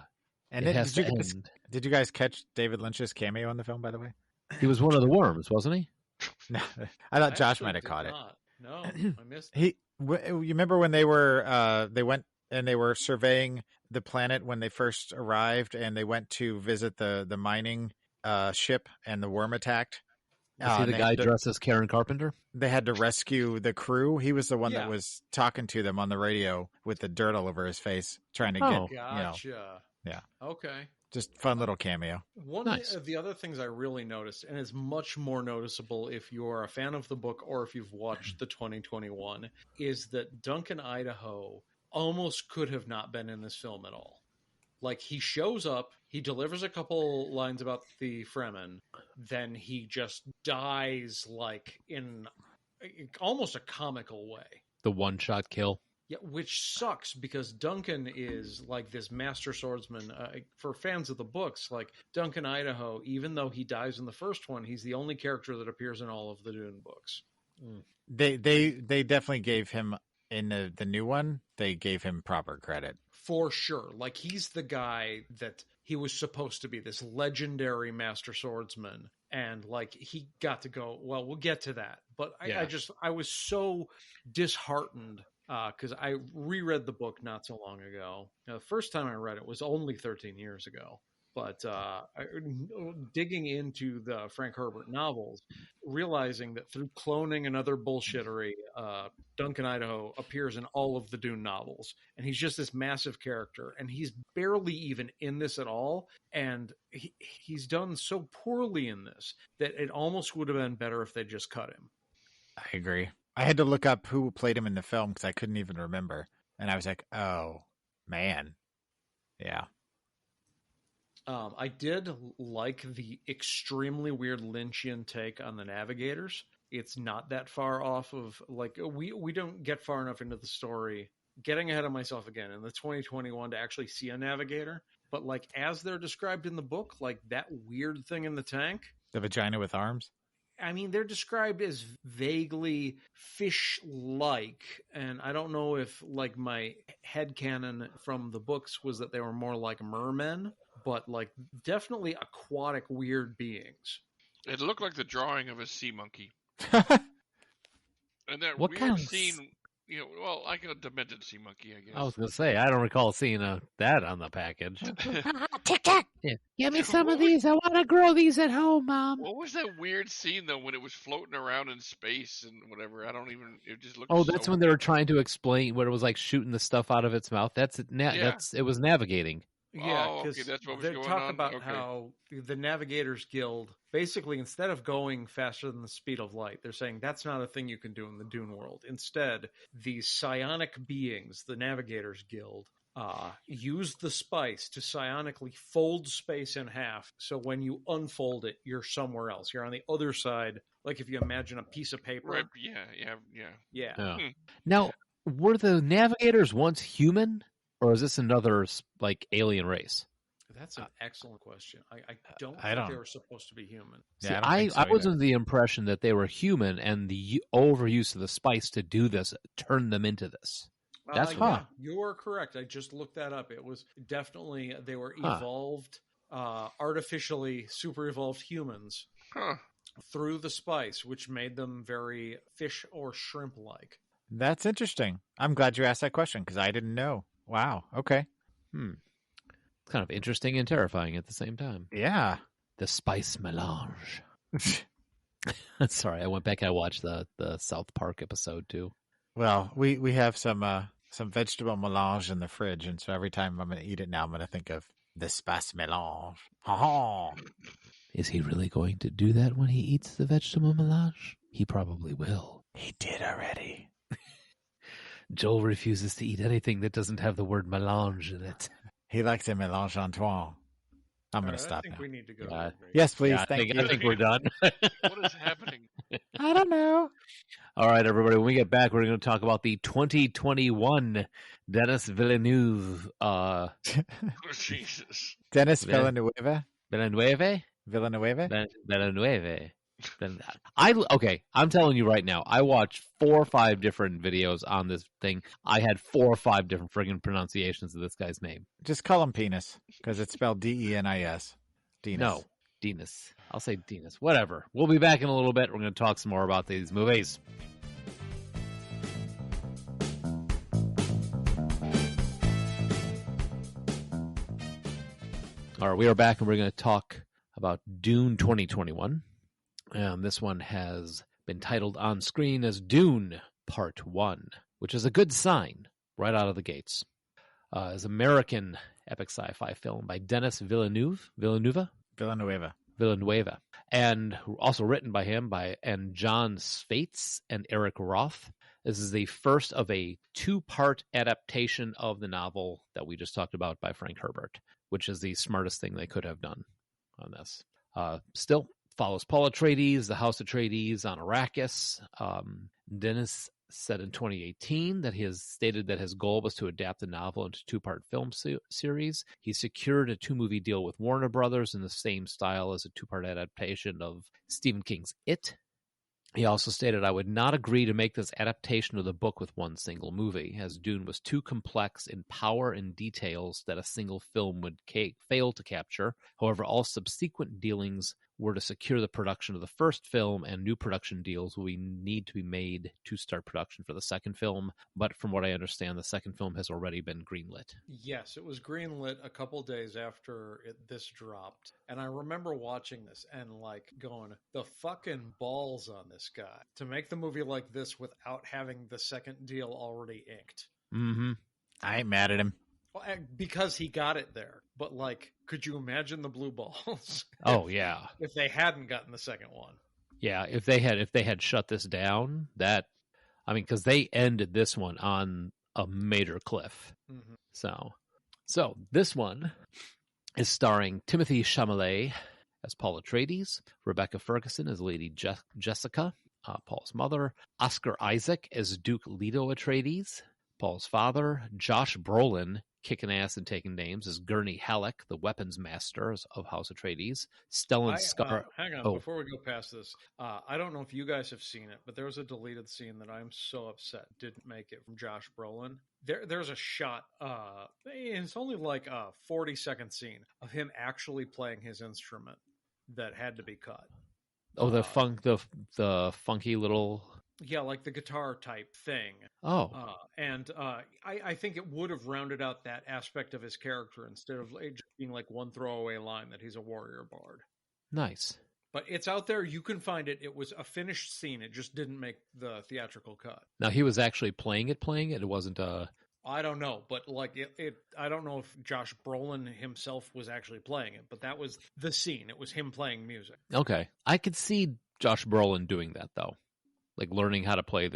And did you guys catch David Lynch's cameo in the film, by the way? He was one of the worms, wasn't he? No, I thought Josh might have caught it. No, I missed it. You remember when they went and they were surveying the planet when they first arrived, and they went to visit the mining ship, and the worm attacked? Was he the guy dressed as Karen Carpenter? They had to rescue the crew. He was the one that was talking to them on the radio with the dirt all over his face, trying to get, Gotcha. Yeah. Okay. Just fun little cameo. One of the other things I really noticed, and it's much more noticeable if you're a fan of the book or if you've watched the 2021, is that Duncan Idaho almost could have not been in this film at all. He shows up, he delivers a couple lines about the Fremen, then he just dies in almost a comical way. The one-shot kill. Yeah, which sucks because Duncan is this master swordsman. For fans of the books, Duncan Idaho, even though he dies in the first one, he's the only character that appears in all of the Dune books. They definitely gave him, in the new one, they gave him proper credit. For sure. He's the guy that he was supposed to be, this legendary master swordsman. And he got to go, well, we'll get to that. But I was so disheartened because I reread the book not so long ago. The first time I read it was only 13 years ago. But digging into the Frank Herbert novels, realizing that through cloning and other bullshittery, Duncan Idaho appears in all of the Dune novels. And he's just this massive character. And he's barely even in this at all. And he's done so poorly in this that it almost would have been better if they just cut him. I agree. I had to look up who played him in the film because I couldn't even remember. And I was like, oh, man. Yeah. I did like the extremely weird Lynchian take on the navigators. It's not that far off of we don't get far enough into the story. Getting ahead of myself again in the 2021 to actually see a navigator, but as they're described in the book, that weird thing in the tank, the vagina with arms. I mean, they're described as vaguely fish-like, and I don't know if my headcanon from the books was that they were more like mermen. But definitely aquatic weird beings. It looked like the drawing of a sea monkey. And that what weird kind of scene well, like a demented sea monkey, I guess. I was going to say, I don't recall seeing that on the package. Tic Tac. Yeah. Give me some of these. I want to grow these at home, Mom. What was that weird scene though when it was floating around in space and whatever? I don't even. It just looked. Oh, that's so when they were trying to explain what it was like shooting the stuff out of its mouth. Yeah. It was navigating. Yeah, Oh, because okay, that's what was they going talk on? about Okay. how the Navigators Guild, basically, instead of going faster than the speed of light, they're saying that's not a thing you can do in the Dune world. Instead, these psionic beings, the Navigators Guild, use the spice to psionically fold space in half. So when you unfold it, you're somewhere else. You're on the other side, like if you imagine a piece of paper. Right? Yeah. Yeah. Now, were the navigators once human, or is this another like alien race? That's an excellent question. I don't I think don't- they were supposed to be human. See, Yeah, I don't think so I was either. under the impression that they were human, and the overuse of the spice to do this turned them into this. That's yeah, you are correct. I just looked that up. It was definitely they were evolved, artificially super evolved humans Huh. through the spice, which made them very fish or shrimp like. That's interesting. I'm glad you asked that question because I didn't know. Wow. Okay. It's kind of interesting and terrifying at the same time. Yeah. The spice melange. Sorry, I went back and I watched the South Park episode too. Well, we have some vegetable melange in the fridge, and so every time I'm going to eat it now, I'm going to think of the spice melange. Ha Is he really going to do that when he eats the vegetable melange? He probably will. He did already. Joel refuses to eat anything that doesn't have the word melange in it. He likes a mélange Antoine. I'm going to I stop think now. we need to go. Yeah. Yes, please. Yeah, Thank you. I think we're done. What is happening? I don't know. All right, everybody. When we get back, we're going to talk about the 2021 Denis Villeneuve. Oh, Jesus. Denis Then- Villeneuve. Villeneuve? Villeneuve. Villeneuve. I'm telling you right now, I watched 4 or 5 different videos on this thing. I had 4 or 5 different friggin' pronunciations of this guy's name. Just call him penis because it's spelled Denis. Denis. No, Denis. I'll say Denis. Whatever. We'll be back in a little bit. We're going to talk some more about these movies. All right, we are back, and we're going to talk about Dune 2021. And this one has been titled on screen as Dune Part 1, which is a good sign right out of the gates. It's an American epic sci-fi film by Denis Villeneuve, and also written by him and John Spates and Eric Roth. This is the first of a 2-part adaptation of the novel that we just talked about by Frank Herbert, which is the smartest thing they could have done on this. Still follows Paul Atreides, the House Atreides on Arrakis. Denis said in 2018 that he has stated that his goal was to adapt the novel into a 2-part film series. He secured a 2-movie deal with Warner Brothers in the same style as a 2-part adaptation of Stephen King's It. He also stated, I would not agree to make this adaptation of the book with one single movie, as Dune was too complex in power and details that a single film would fail to capture. However, all subsequent dealings were to secure the production of the first film, and new production deals will need to be made to start production for the second film. But from what I understand, the second film has already been greenlit. Yes, it was greenlit a couple days after this dropped. And I remember watching this and going, the fucking balls on this guy to make the movie like this without having the second deal already inked. Mm-hmm. I ain't mad at him. Well, because he got it there. But could you imagine the blue balls? Oh, yeah. If they hadn't gotten the second one. Yeah, if they had shut this down, because they ended this one on a major cliff. Mm-hmm. So this one is starring Timothée Chalamet as Paul Atreides, Rebecca Ferguson as Lady Jessica, Paul's mother, Oscar Isaac as Duke Leto Atreides, Paul's father, Josh Brolin, kicking ass and taking names, as Gurney Halleck, the weapons master of House Atreides, Stellan Skarsgard. Hang on, before we go past this, I don't know if you guys have seen it, but there was a deleted scene that I'm so upset didn't make it from Josh Brolin. There's a shot, it's only a 40-second scene of him actually playing his instrument that had to be cut. Oh, the funky little Yeah, like the guitar type thing. Oh, I think it would have rounded out that aspect of his character instead of it just being like one throwaway line that he's a warrior bard. nice. But it's out there. You can find it. It was a finished scene. It just didn't make the theatrical cut. Now he was actually playing it. It wasn't I don't know, but like I don't know if Josh Brolin himself was actually playing it, but that was the scene. It was him playing music. Okay. I could see Josh Brolin doing that though. Like learning how to play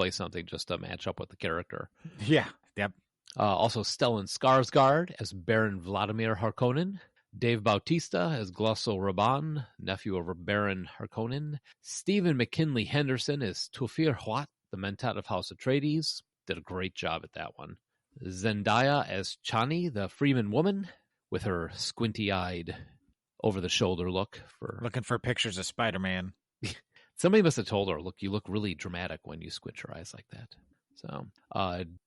something just to match up with the character. Yeah. Yep. Also, Stellan Skarsgard as Baron Vladimir Harkonnen. Dave Bautista as Glosso Raban, nephew of Baron Harkonnen. Stephen McKinley Henderson as Tufir Huat, the Mentat of House Atreides. Did a great job at that one. Zendaya as Chani, the Freeman woman, with her squinty-eyed, over-the-shoulder look. Looking for pictures of Spider-Man. Somebody must have told her, look, you look really dramatic when you squint your eyes like that. So,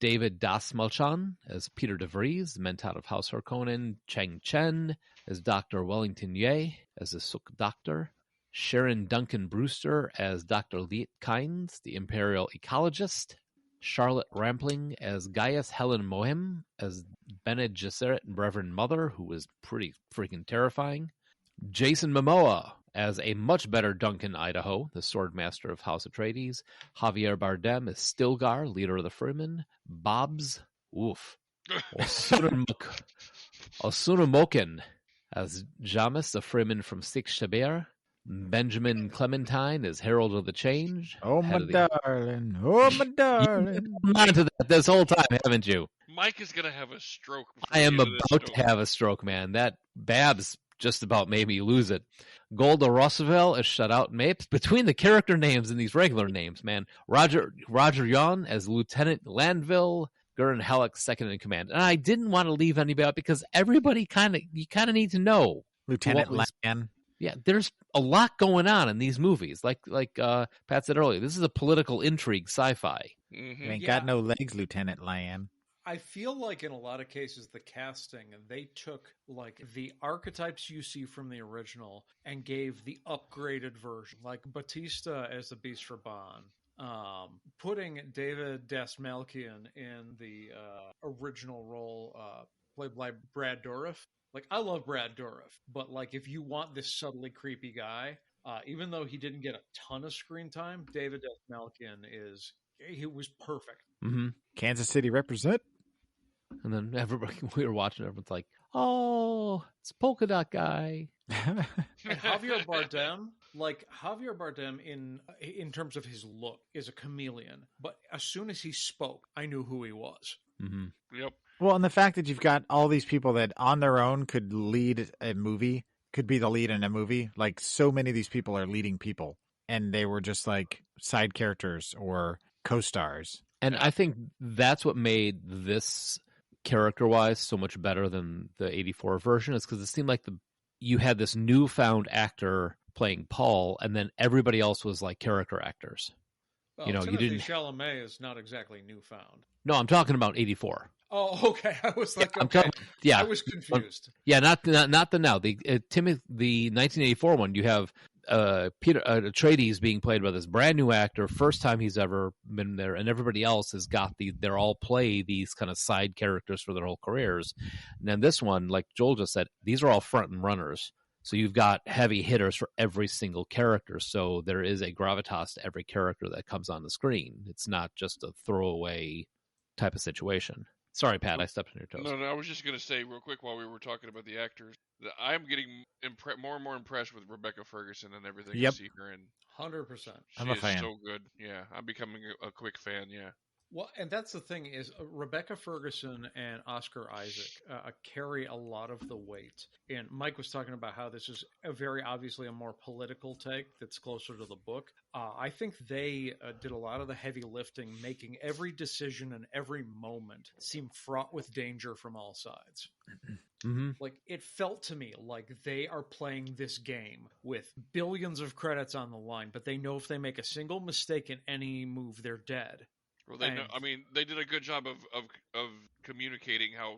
David Das Malchan as Peter DeVries, Mentat of House Harkonnen. Cheng Chen as Dr. Wellington Ye as the Suk Doctor. Sharon Duncan Brewster as Dr. Liet Kynes, the Imperial Ecologist. Charlotte Rampling as Gaius Helen Mohem as Bene Gesserit and Reverend Mother, who was pretty freaking terrifying. Jason Momoa as a much better Duncan Idaho, the Swordmaster of House Atreides. Javier Bardem as Stilgar, leader of the Freemen. Bobs, oof. Osuna Moken as Jamis, the Freeman from Six Shaber. Benjamin Clementine as Herald of the Change. Oh, my darling. Oh, my darling. You've been on to that this whole time, haven't you? Mike is going to have a stroke. I am about to have a stroke, man. That Babs just about made me lose it. Golda Roosevelt as Shutout Mapes. Between the character names and these regular names, man. Roger Yon as Lieutenant Landville. Gurren Halleck, second in command. And I didn't want to leave anybody out because everybody you kind of need to know. Lieutenant Lan. Yeah, there's a lot going on in these movies. Like Pat said earlier, this is a political intrigue sci-fi. Mm-hmm. You ain't got no legs, Lieutenant Lan. I feel like in a lot of cases, the casting, they took like the archetypes you see from the original and gave the upgraded version, like Batista as the Beast Raban, putting David Dastmalchian in the original role, played by Brad Dourif. Like, I love Brad Dourif, but like if you want this subtly creepy guy, even though he didn't get a ton of screen time, David Dastmalchian he was perfect. Mm-hmm. Kansas City represent. And then everybody, we were watching, everyone's like, oh, it's Polka Dot Guy. And Javier Bardem in terms of his look is a chameleon. But as soon as he spoke, I knew who he was. Mm-hmm. Yep. Well, and the fact that you've got all these people that on their own could lead a movie, could be the lead in a movie. Like, so many of these people are leading people. And they were just like side characters or co-stars. And I think that's what made this character-wise so much better than the 84 version, is because it seemed like you had this newfound actor playing Paul, and then everybody else was like character actors. Well, you Timothy Chalamet is not exactly newfound. No, I'm talking about 84. Oh, okay. I was like, I was confused. Yeah, not the now. The 1984 one, you have Peter Atreides being played by this brand new actor, first time he's ever been there, and everybody else has got they're all play these kind of side characters for their whole careers. And then this one, like Joel just said, these are all front and runners. So you've got heavy hitters for every single character. So there is a gravitas to every character that comes on the screen. It's not just a throwaway type of situation. Sorry, Pat, I stepped on your toes. No, I was just going to say real quick while we were talking about the actors that I'm getting more and more impressed with Rebecca Ferguson and everything I see her in. 100%. I'm a fan. So good. Yeah, I'm becoming a quick fan, yeah. Well, and that's the thing is Rebecca Ferguson and Oscar Isaac carry a lot of the weight. And Mike was talking about how this is very obviously a more political take that's closer to the book. I think they did a lot of the heavy lifting, making every decision and every moment seem fraught with danger from all sides. Mm-hmm. Like, it felt to me like they are playing this game with billions of credits on the line, but they know if they make a single mistake in any move, they're dead. Well, they did a good job of communicating how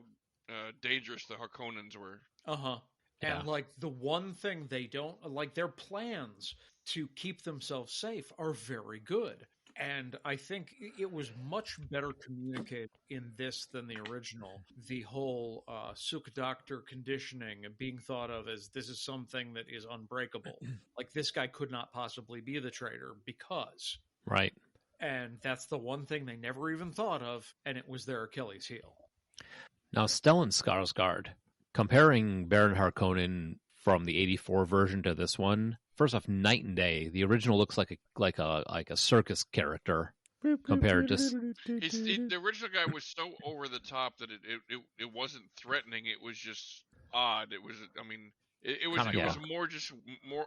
dangerous the Harkonnens were. Uh-huh. And, Yeah. like, the one thing they don't... Like, their plans to keep themselves safe are very good. And I think it was much better communicated in this than the original. The whole Suk Doctor conditioning and being thought of as this is something that is unbreakable. Like, this guy could not possibly be the traitor because. Right. And that's the one thing they never even thought of, and it was their Achilles heel. Now, Stellan Skarsgard, comparing Baron Harkonnen from the '84 version to this one, first off, night and day. The original looks like a circus character compared to. The original guy was so over the top that it wasn't threatening. It was just odd. It was, I mean, it was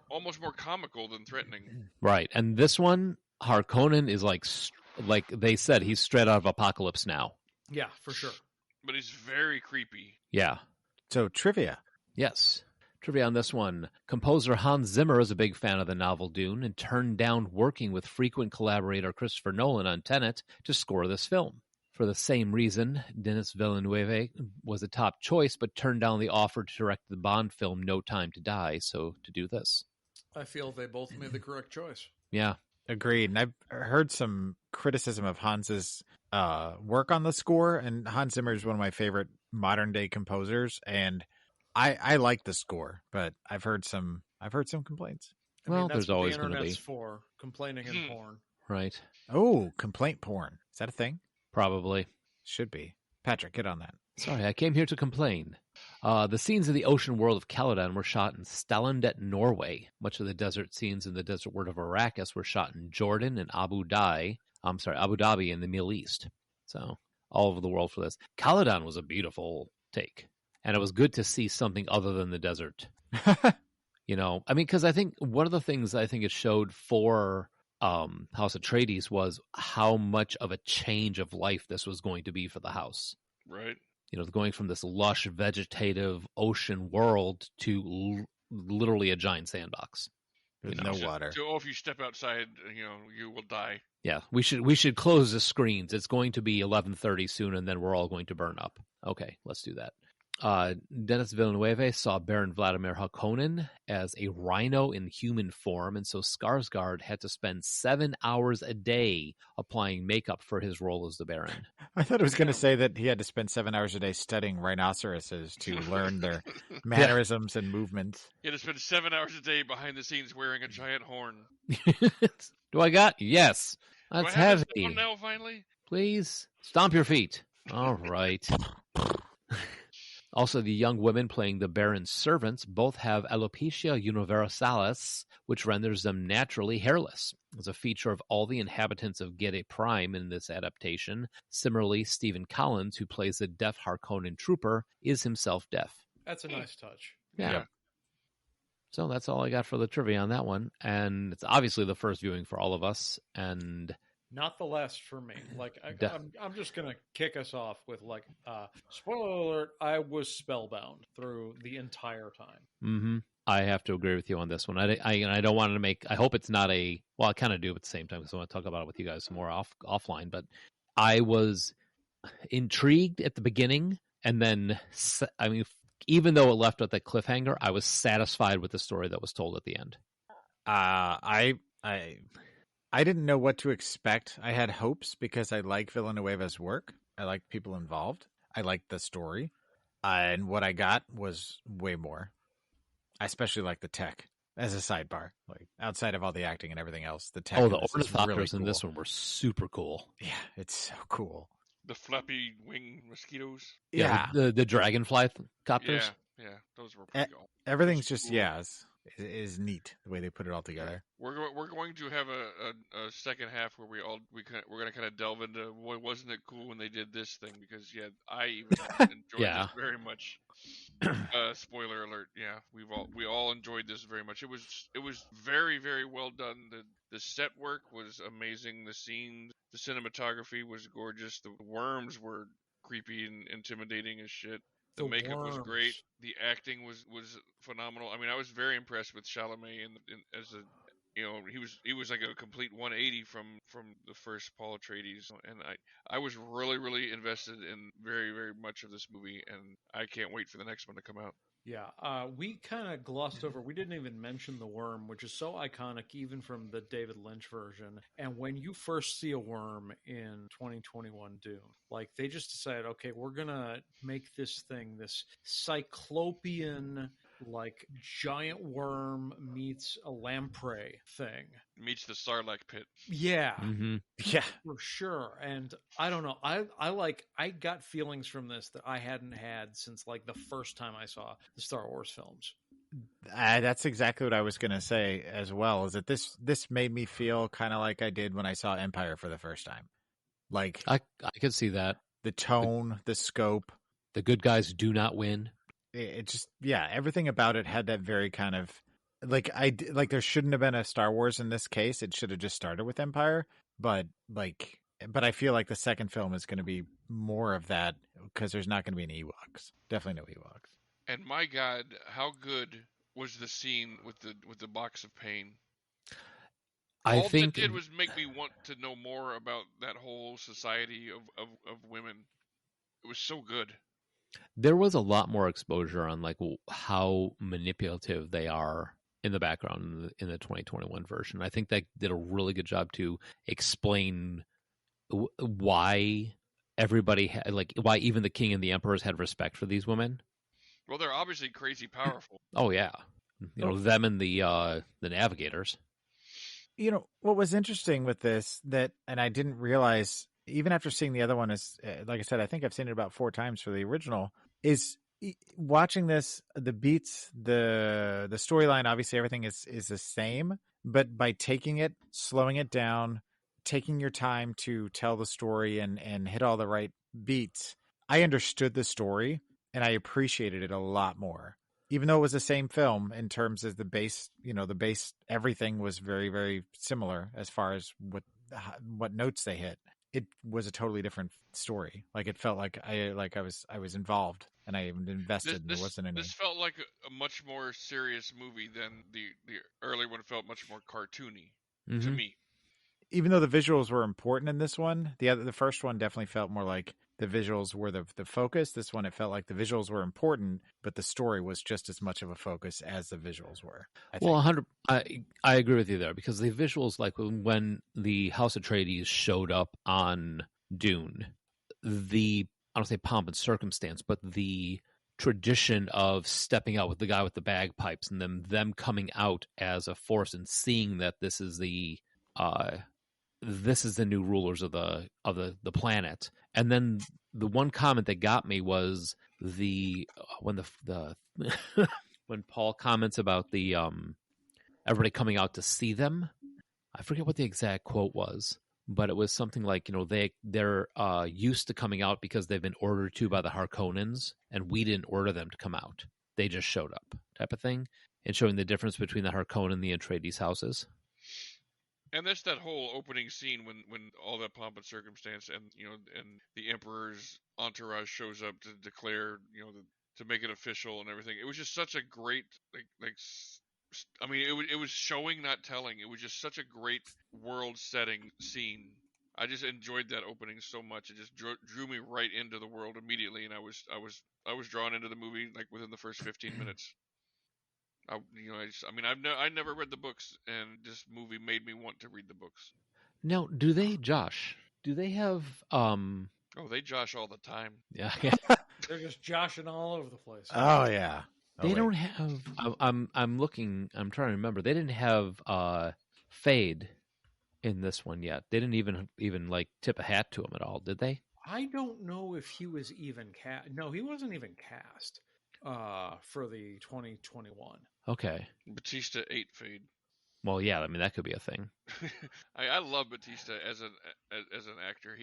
almost more comical than threatening. Right, and this one, Harkonnen is like they said, he's straight out of Apocalypse Now. Yeah, for sure. But he's very creepy. Yeah. So, trivia. Yes. Trivia on this one. Composer Hans Zimmer is a big fan of the novel Dune and turned down working with frequent collaborator Christopher Nolan on Tenet to score this film. For the same reason, Denis Villeneuve was a top choice, but turned down the offer to direct the Bond film No Time to Die, so to do this. I feel they both made the correct choice. Yeah. Agreed. And I've heard some criticism of Hans's work on the score, and Hans Zimmer is one of my favorite modern-day composers, and I like the score, but I've heard some complaints. Well, there's always going to be for complaining and porn, right? Oh, complaint porn. Is that a thing? Probably. Should be. Patrick, get on that. Sorry, I came here to complain. The scenes in the ocean world of Caladan were shot in Stellan, Norway. Much of the desert scenes in the desert world of Arrakis were shot in Jordan and Abu Dhabi in the Middle East. So all over the world for this. Caladan was a beautiful take. And it was good to see something other than the desert. You know, I mean, because I think one of the things I think it showed for House Atreides was how much of a change of life this was going to be for the house. Right. You know, going from this lush, vegetative ocean world to literally a giant sandbox. There's no water. So if you step outside, you will die. Yeah, we should close the screens. It's going to be 11:30 soon, and then we're all going to burn up. Okay, let's do that. Denis Villeneuve saw Baron Vladimir Harkonnen as a rhino in human form, and so Skarsgård had to spend 7 hours a day applying makeup for his role as the Baron. I thought it was going to say that he had to spend 7 hours a day studying rhinoceroses to learn their mannerisms and movements. He had to spend 7 hours a day behind the scenes wearing a giant horn. Do I got? Yes. That's Do I have heavy. this one now, finally? Please stomp your feet. All right. Also, the young women playing the Baron's servants both have alopecia universalis, which renders them naturally hairless. It's a feature of all the inhabitants of Gede Prime in this adaptation. Similarly, Stephen Collins, who plays the deaf Harkonnen trooper, is himself deaf. That's a nice touch. Yeah. So that's all I got for the trivia on that one. And it's obviously the first viewing for all of us. And not the last for me. Like, I'm just going to kick us off with, spoiler alert, I was spellbound through the entire time. Mm-hmm. I have to agree with you on this one. I don't want to make, I hope it's not a, well, I kind of do at the same time because I want to talk about it with you guys some more offline, but I was intrigued at the beginning, and then, I mean, even though it left with that cliffhanger, I was satisfied with the story that was told at the end. I didn't know what to expect. I had hopes because I like Villanueva's work. I like people involved. I liked the story. And what I got was way more. I especially like the tech as a sidebar. Like, outside of all the acting and everything else, the tech. Oh, the ornithopters really cool. in this one were super cool. Yeah, it's so cool. The flappy wing mosquitoes. Yeah. The dragonfly copters. Yeah, those were pretty cool. Everything's just, is neat the way they put it all together. We're going to have a second half where we're going to kind of delve into wasn't it cool when they did this thing, because I even enjoyed this very much. Spoiler alert! Yeah, we all enjoyed this very much. It was very, very well done. The set work was amazing. The scenes, the cinematography was gorgeous. The worms were creepy and intimidating as shit. The makeup was great. The acting was phenomenal. I mean, I was very impressed with Chalamet as a, he was like a complete 180 from the first Paul Atreides, and I was really, really invested in very, very much of this movie, and I can't wait for the next one to come out. Yeah, we kind of glossed over. We didn't even mention the worm, which is so iconic, even from the David Lynch version. And when you first see a worm in 2021 Dune, like they just decided, okay, we're gonna make this thing this cyclopean, like giant worm meets a lamprey thing. Meets the Sarlacc pit. Yeah. Mm-hmm. Yeah. For sure. And I don't know. I got feelings from this that I hadn't had since like the first time I saw the Star Wars films. That's exactly what I was going to say as well, is that this made me feel kind of like I did when I saw Empire for the first time. Like I could see that. The tone, the scope. The good guys do not win. It just, yeah, everything about it had that very kind of, like there shouldn't have been a Star Wars in this case. It should have just started with Empire. But I feel like the second film is going to be more of that because there's not going to be any Ewoks. Definitely no Ewoks. And my God, how good was the scene with the box of pain? I All think it did was make me want to know more about that whole society of women. It was so good. there was a lot more exposure on like how manipulative they are in the background in the 2021 version. I think they did a really good job to explain why everybody had, like, why even the king and the emperors had respect for these women. Well, they're obviously crazy powerful. Oh yeah, them and the navigators. You know what was interesting with this and I didn't realize even after seeing the other one, is like I said, I think I've seen it about 4 times for the original. Is watching this, the beats, the storyline, obviously everything is the same, but by taking it, slowing it down, taking your time to tell the story and hit all the right beats, I understood the story and I appreciated it a lot more. Even though it was the same film in terms of the base, everything was very, very similar as far as what notes they hit. It was a totally different story. Like it felt like I was involved and I invested. There wasn't any. This felt like a much more serious movie than the early one felt much more cartoony to me. Even though the visuals were important in this one, the first one definitely felt more like the visuals were the focus. This one, it felt like the visuals were important, but the story was just as much of a focus as the visuals were. Well, 100. I agree with you there, because the visuals, like when the House Atreides showed up on Dune, I don't say pomp and circumstance, but the tradition of stepping out with the guy with the bagpipes and them coming out as a force and seeing that this is the new rulers of the planet. And then the one comment that got me was when when Paul comments about the everybody coming out to see them. I forget what the exact quote was, but it was something like, they're used to coming out because they've been ordered to by the Harkonnens, and we didn't order them to come out. They just showed up, type of thing, and showing the difference between the Harkonnen and the Atreides houses. And that's that whole opening scene when all that pomp and circumstance and the Emperor's entourage shows up to declare, to make it official and everything. It was just such a great it was showing, not telling. It was just such a great world setting scene. I just enjoyed that opening so much. It just drew me right into the world immediately, and I was drawn into the movie like within the first 15 minutes. I never read the books, and this movie made me want to read the books. Now, do they have Oh, they josh all the time. Yeah. They're just joshing all over the place. Oh yeah. They don't have. I'm looking. I'm trying to remember. They didn't have Fade in this one yet. They didn't even like tip a hat to him at all, did they? I don't know if he was even cast. No, he wasn't even cast for the 2021. Okay. Batista ate Fade. Well, yeah. I mean, that could be a thing. I love Batista as an actor.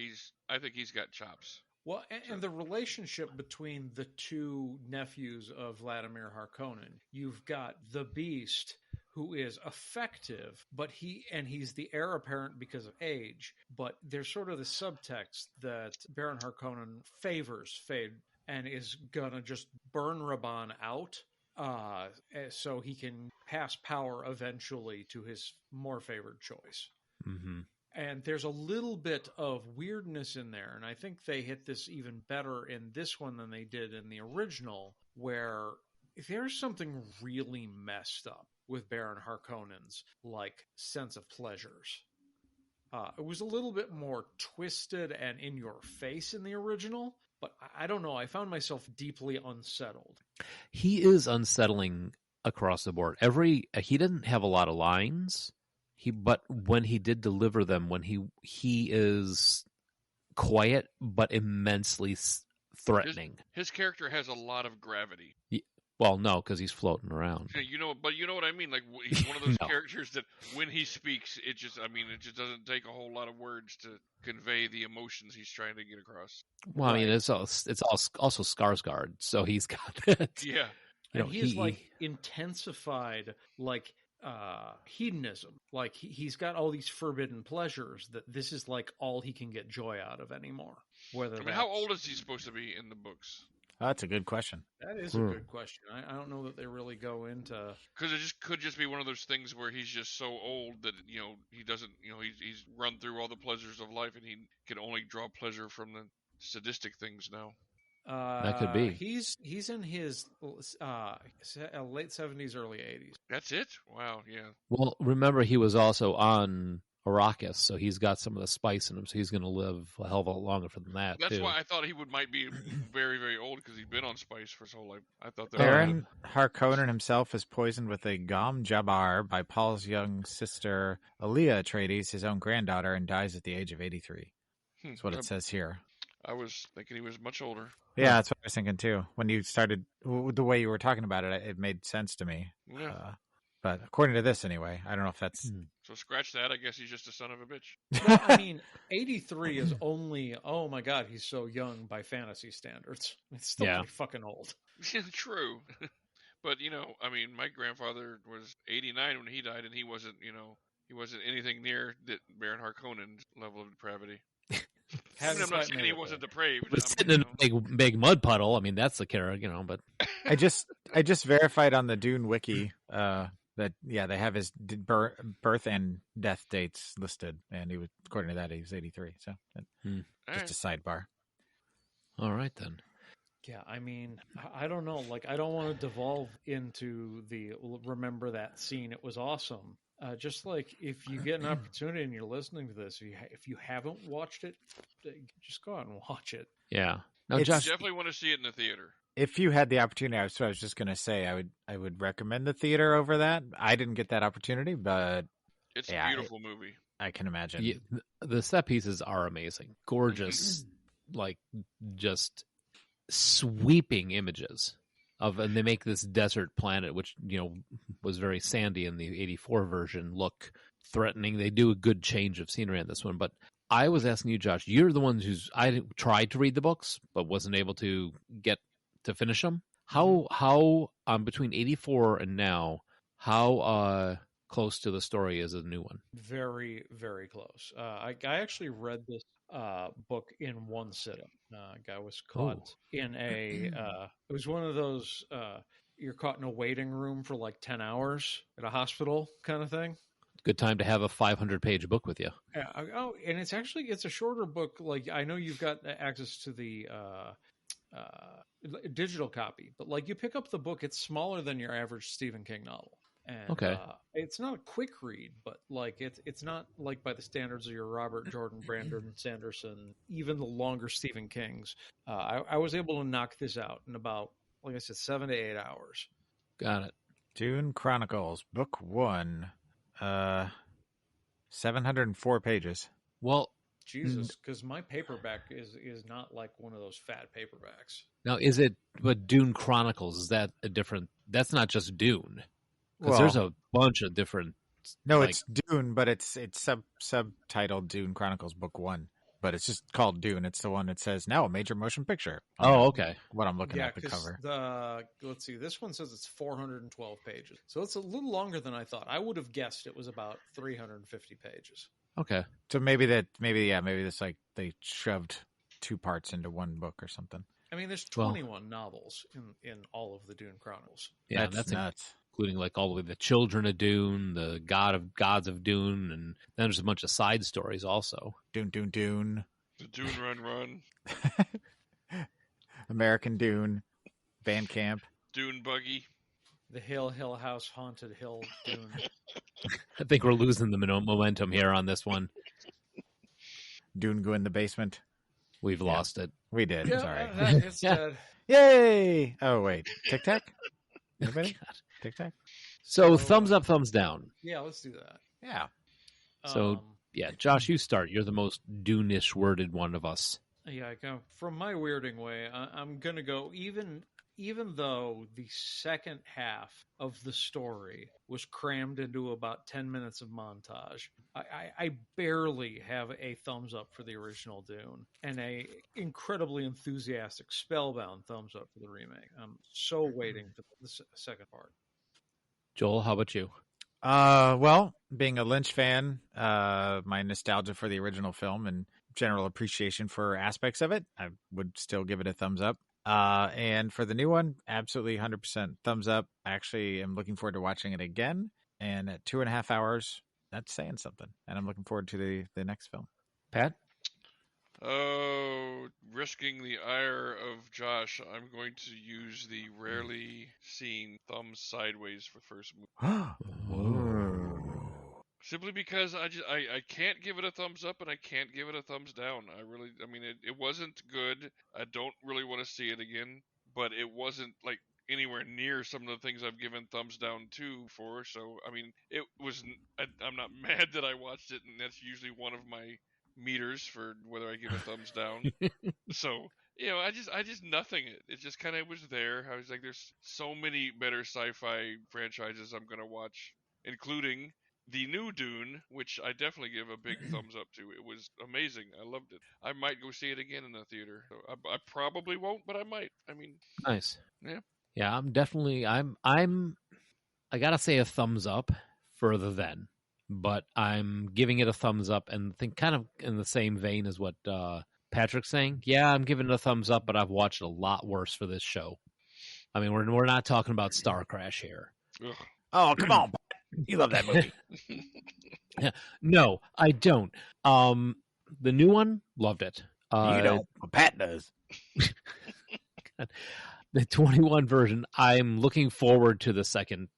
I think he's got chops. Well, and the relationship between the two nephews of Vladimir Harkonnen, you've got the Beast, who is effective, but he's the heir apparent because of age. But there's sort of the subtext that Baron Harkonnen favors Fade and is gonna just burn Raban out, so he can pass power eventually to his more favored choice. Mm-hmm. And there's a little bit of weirdness in there, and I think they hit this even better in this one than they did in the original, where there's something really messed up with Baron Harkonnen's like sense of pleasures. It was a little bit more twisted and in your face in the original, but I don't know. I found myself deeply unsettled. He is unsettling across the board. He didn't have a lot of lines. But when he did deliver them, when he is quiet but immensely threatening. His character has a lot of gravity. Well, no, because he's floating around. Yeah, but you know what I mean. Like he's one of those characters that when he speaks, it just doesn't take a whole lot of words to convey the emotions he's trying to get across. Well, I mean, it's also Skarsgard, so he's got it. Yeah, and he's like intensified, like hedonism. Like he's got all these forbidden pleasures that this is like all he can get joy out of anymore. How old is he supposed to be in the books? That's a good question. That is a good question. I don't know that they really go into, because it could just be one of those things where he's just so old that he doesn't he's run through all the pleasures of life and he can only draw pleasure from the sadistic things now. That could be. He's in his late 70s, early 80s. That's it? Wow, yeah. Well, remember he was also on Arrakis, so he's got some of the spice in him, so he's going to live a hell of a lot longer than that. That's too. why I thought he might be very, very old, because he's been on spice for so long. I thought that Baron Harkonnen himself is poisoned with a Gom Jabbar by Paul's young sister Aaliyah Atreides, his own granddaughter, and dies at the age of 83. That's what it says here. I was thinking he was much older. Yeah, that's what I was thinking too. When you started, the way you were talking about it, it made sense to me. Yeah. But according to this, anyway, I don't know if that's... So scratch that. I guess he's just a son of a bitch. Well, I mean, 83 is only, oh my God, he's so young by fantasy standards. It's still pretty fucking old. True. But, I mean, my grandfather was 89 when he died, and he wasn't anything near that Baron Harkonnen's level of depravity. I'm not saying he wasn't depraved. But sitting in a big mud puddle, I mean, that's the character, but... I just verified on the Dune wiki that they have his birth and death dates listed, and he was, according to that, he was 83. So just a sidebar. All right then. Yeah, I mean, I don't know. Like, I don't want to devolve into the remember that scene. It was awesome. Just like if you get an opportunity and you're listening to this, if you haven't watched it, just go out and watch it. Yeah. No, Josh, definitely want to see it in the theater. If you had the opportunity, I was just going to say I would recommend the theater over that. I didn't get that opportunity, but it's a beautiful movie. I can imagine. Yeah, the set pieces are amazing, gorgeous, like just sweeping images and they make this desert planet, which was very sandy in the '84 version, look threatening. They do a good change of scenery on this one, but I was asking you, Josh, you're the ones I tried to read the books but wasn't able to get to finish them. How between 84 and now, how close to the story is the new one? Very, very close. I actually read this book in one sitting. A guy was caught in a it was one of those you're caught in a waiting room for like 10 hours at a hospital kind of thing. Good time to have a 500-page book with you. Yeah. Oh, and it's a shorter book. Like, I know you've got access to the digital copy, but like you pick up the book, it's smaller than your average Stephen King novel. And it's not a quick read, but like it's not like by the standards of your Robert Jordan, Brandon Sanderson, even the longer Stephen Kings. I was able to knock this out in about, like I said, 7 to 8 hours. Got it. Dune Chronicles, Book 1, 704 pages. Well, Jesus, because my paperback is not like one of those fat paperbacks. Now, but Dune Chronicles, is that a different? That's not just Dune. Because there's a bunch of different... No, it's Dune, but it's subtitled Dune Chronicles Book 1. But it's just called Dune. It's the one that says, now a major motion picture. Oh, okay. What I'm looking at the cover. Let's see, this one says it's 412 pages. So it's a little longer than I thought. I would have guessed it was about 350 pages. Okay. So maybe this like they shoved 2 parts into one book or something. I mean, there's 21 novels in all of the Dune Chronicles. Yeah, that's nuts. Including like all the way the Children of Dune, the Gods of Dune, and then there's a bunch of side stories also. Dune. The Dune Run. American Dune, Bandcamp. Dune buggy. The Hill House Haunted Hill Dune. I think we're losing the momentum here on this one. Dune go in the basement. We've lost it. We did. Yeah, Sorry. it's dead. Yay! Oh, wait. Tic Tac? Anybody? Tic Tac? So thumbs up, thumbs down. Yeah, let's do that. Yeah. So, yeah, Josh, you start. You're the most Dune-ish worded one of us. Yeah, I go from my weirding way. I'm gonna go even though the second half of the story was crammed into about 10 minutes of montage, I barely have a thumbs up for the original Dune and a incredibly enthusiastic, spellbound thumbs up for the remake. I'm so waiting for the second part. Joel, how about you? Well, being a Lynch fan, my nostalgia for the original film and general appreciation for aspects of it, I would still give it a thumbs up. And for the new one, absolutely 100% thumbs up. I actually am looking forward to watching it again. And at 2.5 hours, that's saying something. And I'm looking forward to the next film. Pat? Oh, risking the ire of Josh, I'm going to use the rarely seen thumbs sideways for the first movie. Simply because I can't give it a thumbs up and I can't give it a thumbs down. I mean, it wasn't good. I don't really want to see it again, but it wasn't like anywhere near some of the things I've given thumbs down to for. So, I mean, it was, I'm not mad that I watched it, and that's usually one of my meters for whether I give a thumbs down. So, you know, I just nothing it. It just kind of was there. I was like, there's so many better sci-fi franchises I'm going to watch, including the new Dune, which I definitely give a big thumbs up to. It was amazing. I loved it. I might go see it again in the theater. So I probably won't, but I might. I mean, nice. Yeah. Yeah, I gotta say a thumbs up further than, but I'm giving it a thumbs up and think kind of in the same vein as what Patrick's saying. Yeah, I'm giving it a thumbs up, but I've watched a lot worse for this show. I mean, we're not talking about Star Crash here. Ugh. Oh, come on. You love that movie. Yeah. No, I don't. The new one, loved it. You don't. But Pat does. The 21 version, I'm looking forward to the second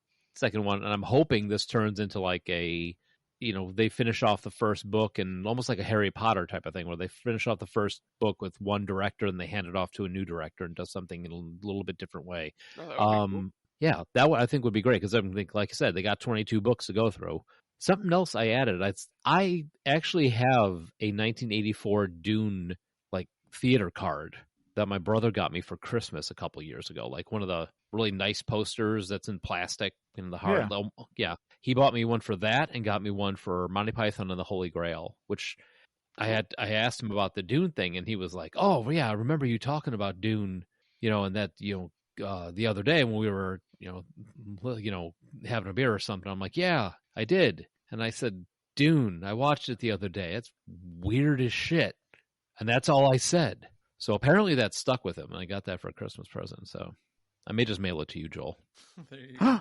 one, and I'm hoping this turns into like a, you know, they finish off the first book and almost like a Harry Potter type of thing, where they finish off the first book with one director and they hand it off to a new director and does something in a little bit different way. Oh, cool. Yeah, that I think would be great because I think, like I said, they got 22 books to go through. Something else I added, I actually have a 1984 Dune like theater card that my brother got me for Christmas a couple years ago, like one of the really nice posters that's in plastic in the hard. Yeah, he bought me one for that and got me one for Monty Python and the Holy Grail, which I asked him about the Dune thing, and he was like, "Oh yeah, I remember you talking about Dune, you know, and that the other day when we were having a beer or something." I'm like, "Yeah, I did," and I said, "Dune, I watched it the other day. It's weird as shit," and that's all I said. So apparently that stuck with him, and I got that for a Christmas present. So I may just mail it to you, Joel. There you go.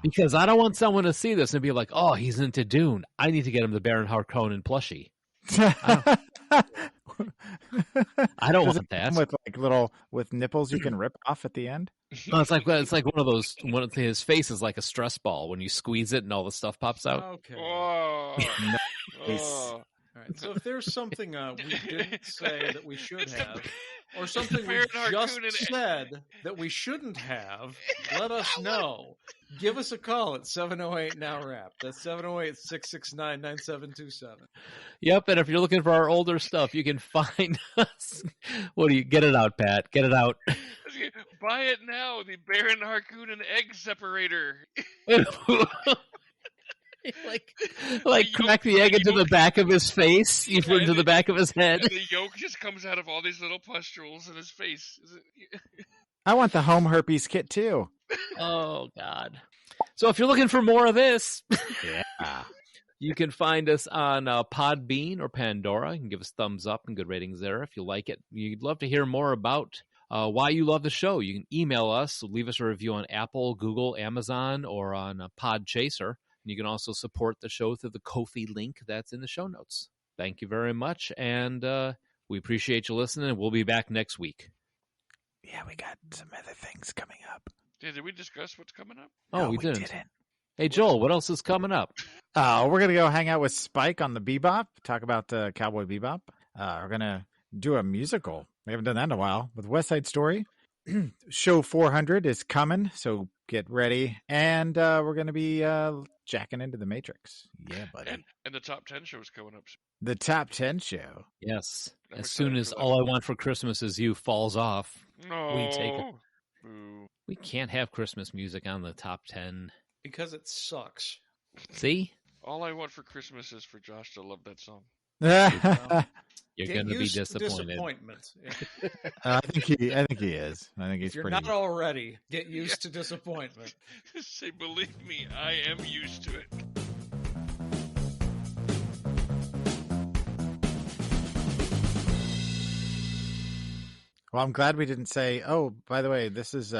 Because I don't want someone to see this and be like, "Oh, he's into Dune. I need to get him the Baron Harkonnen plushie." I don't want that. With like with nipples you can rip off at the end. No, it's like one of those. His face is like a stress ball when you squeeze it and all the stuff pops out. Okay. Oh. Nice. Oh. All right. So if there's something we didn't say that we should have, or something we Baron just Harkonnen. said that we shouldn't have, let us know. Give us a call at 708-NOW-RAP. That's 708-669-9727. Yep, and if you're looking for our older stuff, you can find us. What do you get it out, Pat? Get it out. Buy it now, the Baron Harkonnen egg separator. like crack the egg into the back of his face, into the back of his head. And the yolk just comes out of all these little pustules in his face. I want the home herpes kit too. Oh God! So if you're looking for more of this, Yeah. you can find us on Podbean or Pandora. You can give us thumbs up and good ratings there if you like it. You'd love to hear more about why you love the show. You can email us, leave us a review on Apple, Google, Amazon, or on Podchaser. And you can also support the show through the Ko-fi link that's in the show notes. Thank you very much, and we appreciate you listening. We'll be back next week. Yeah, we got some other things coming up. Yeah, did we discuss what's coming up? Oh, No, we we didn't. didn't. Hey, Joel, what else is coming up? We're going to go hang out with Spike on the Bebop, talk about Cowboy Bebop. We're going to do a musical. We haven't done that in a while with West Side Story. Show 400 is coming, so get ready. And we're going to be jacking into the Matrix. Yeah, buddy. And the top 10 show is coming up soon. The Top 10 show. Yes. I'm As excited soon for as that. All I Want for Christmas Is You falls off, No. we take it. Boo. We can't have Christmas music on the top 10. Because it sucks. See? All I want for Christmas is for Josh to love that song. You're Get going to be used to disappointed. disappointment. Yeah. I think he is. I think he's If you're pretty. not already, get used to disappointment. Say, believe me, I am used to it. Well, I'm glad we didn't say, oh, by the way, this is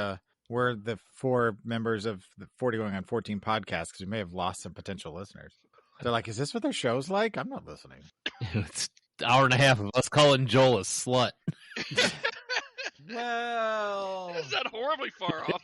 we're the 4 members of the 40 going on 14 podcast, because we may have lost some potential listeners. They're like, is this what their show's like? I'm not listening. It's an hour and a half of us calling Joel a slut. Well, Is that horribly far off?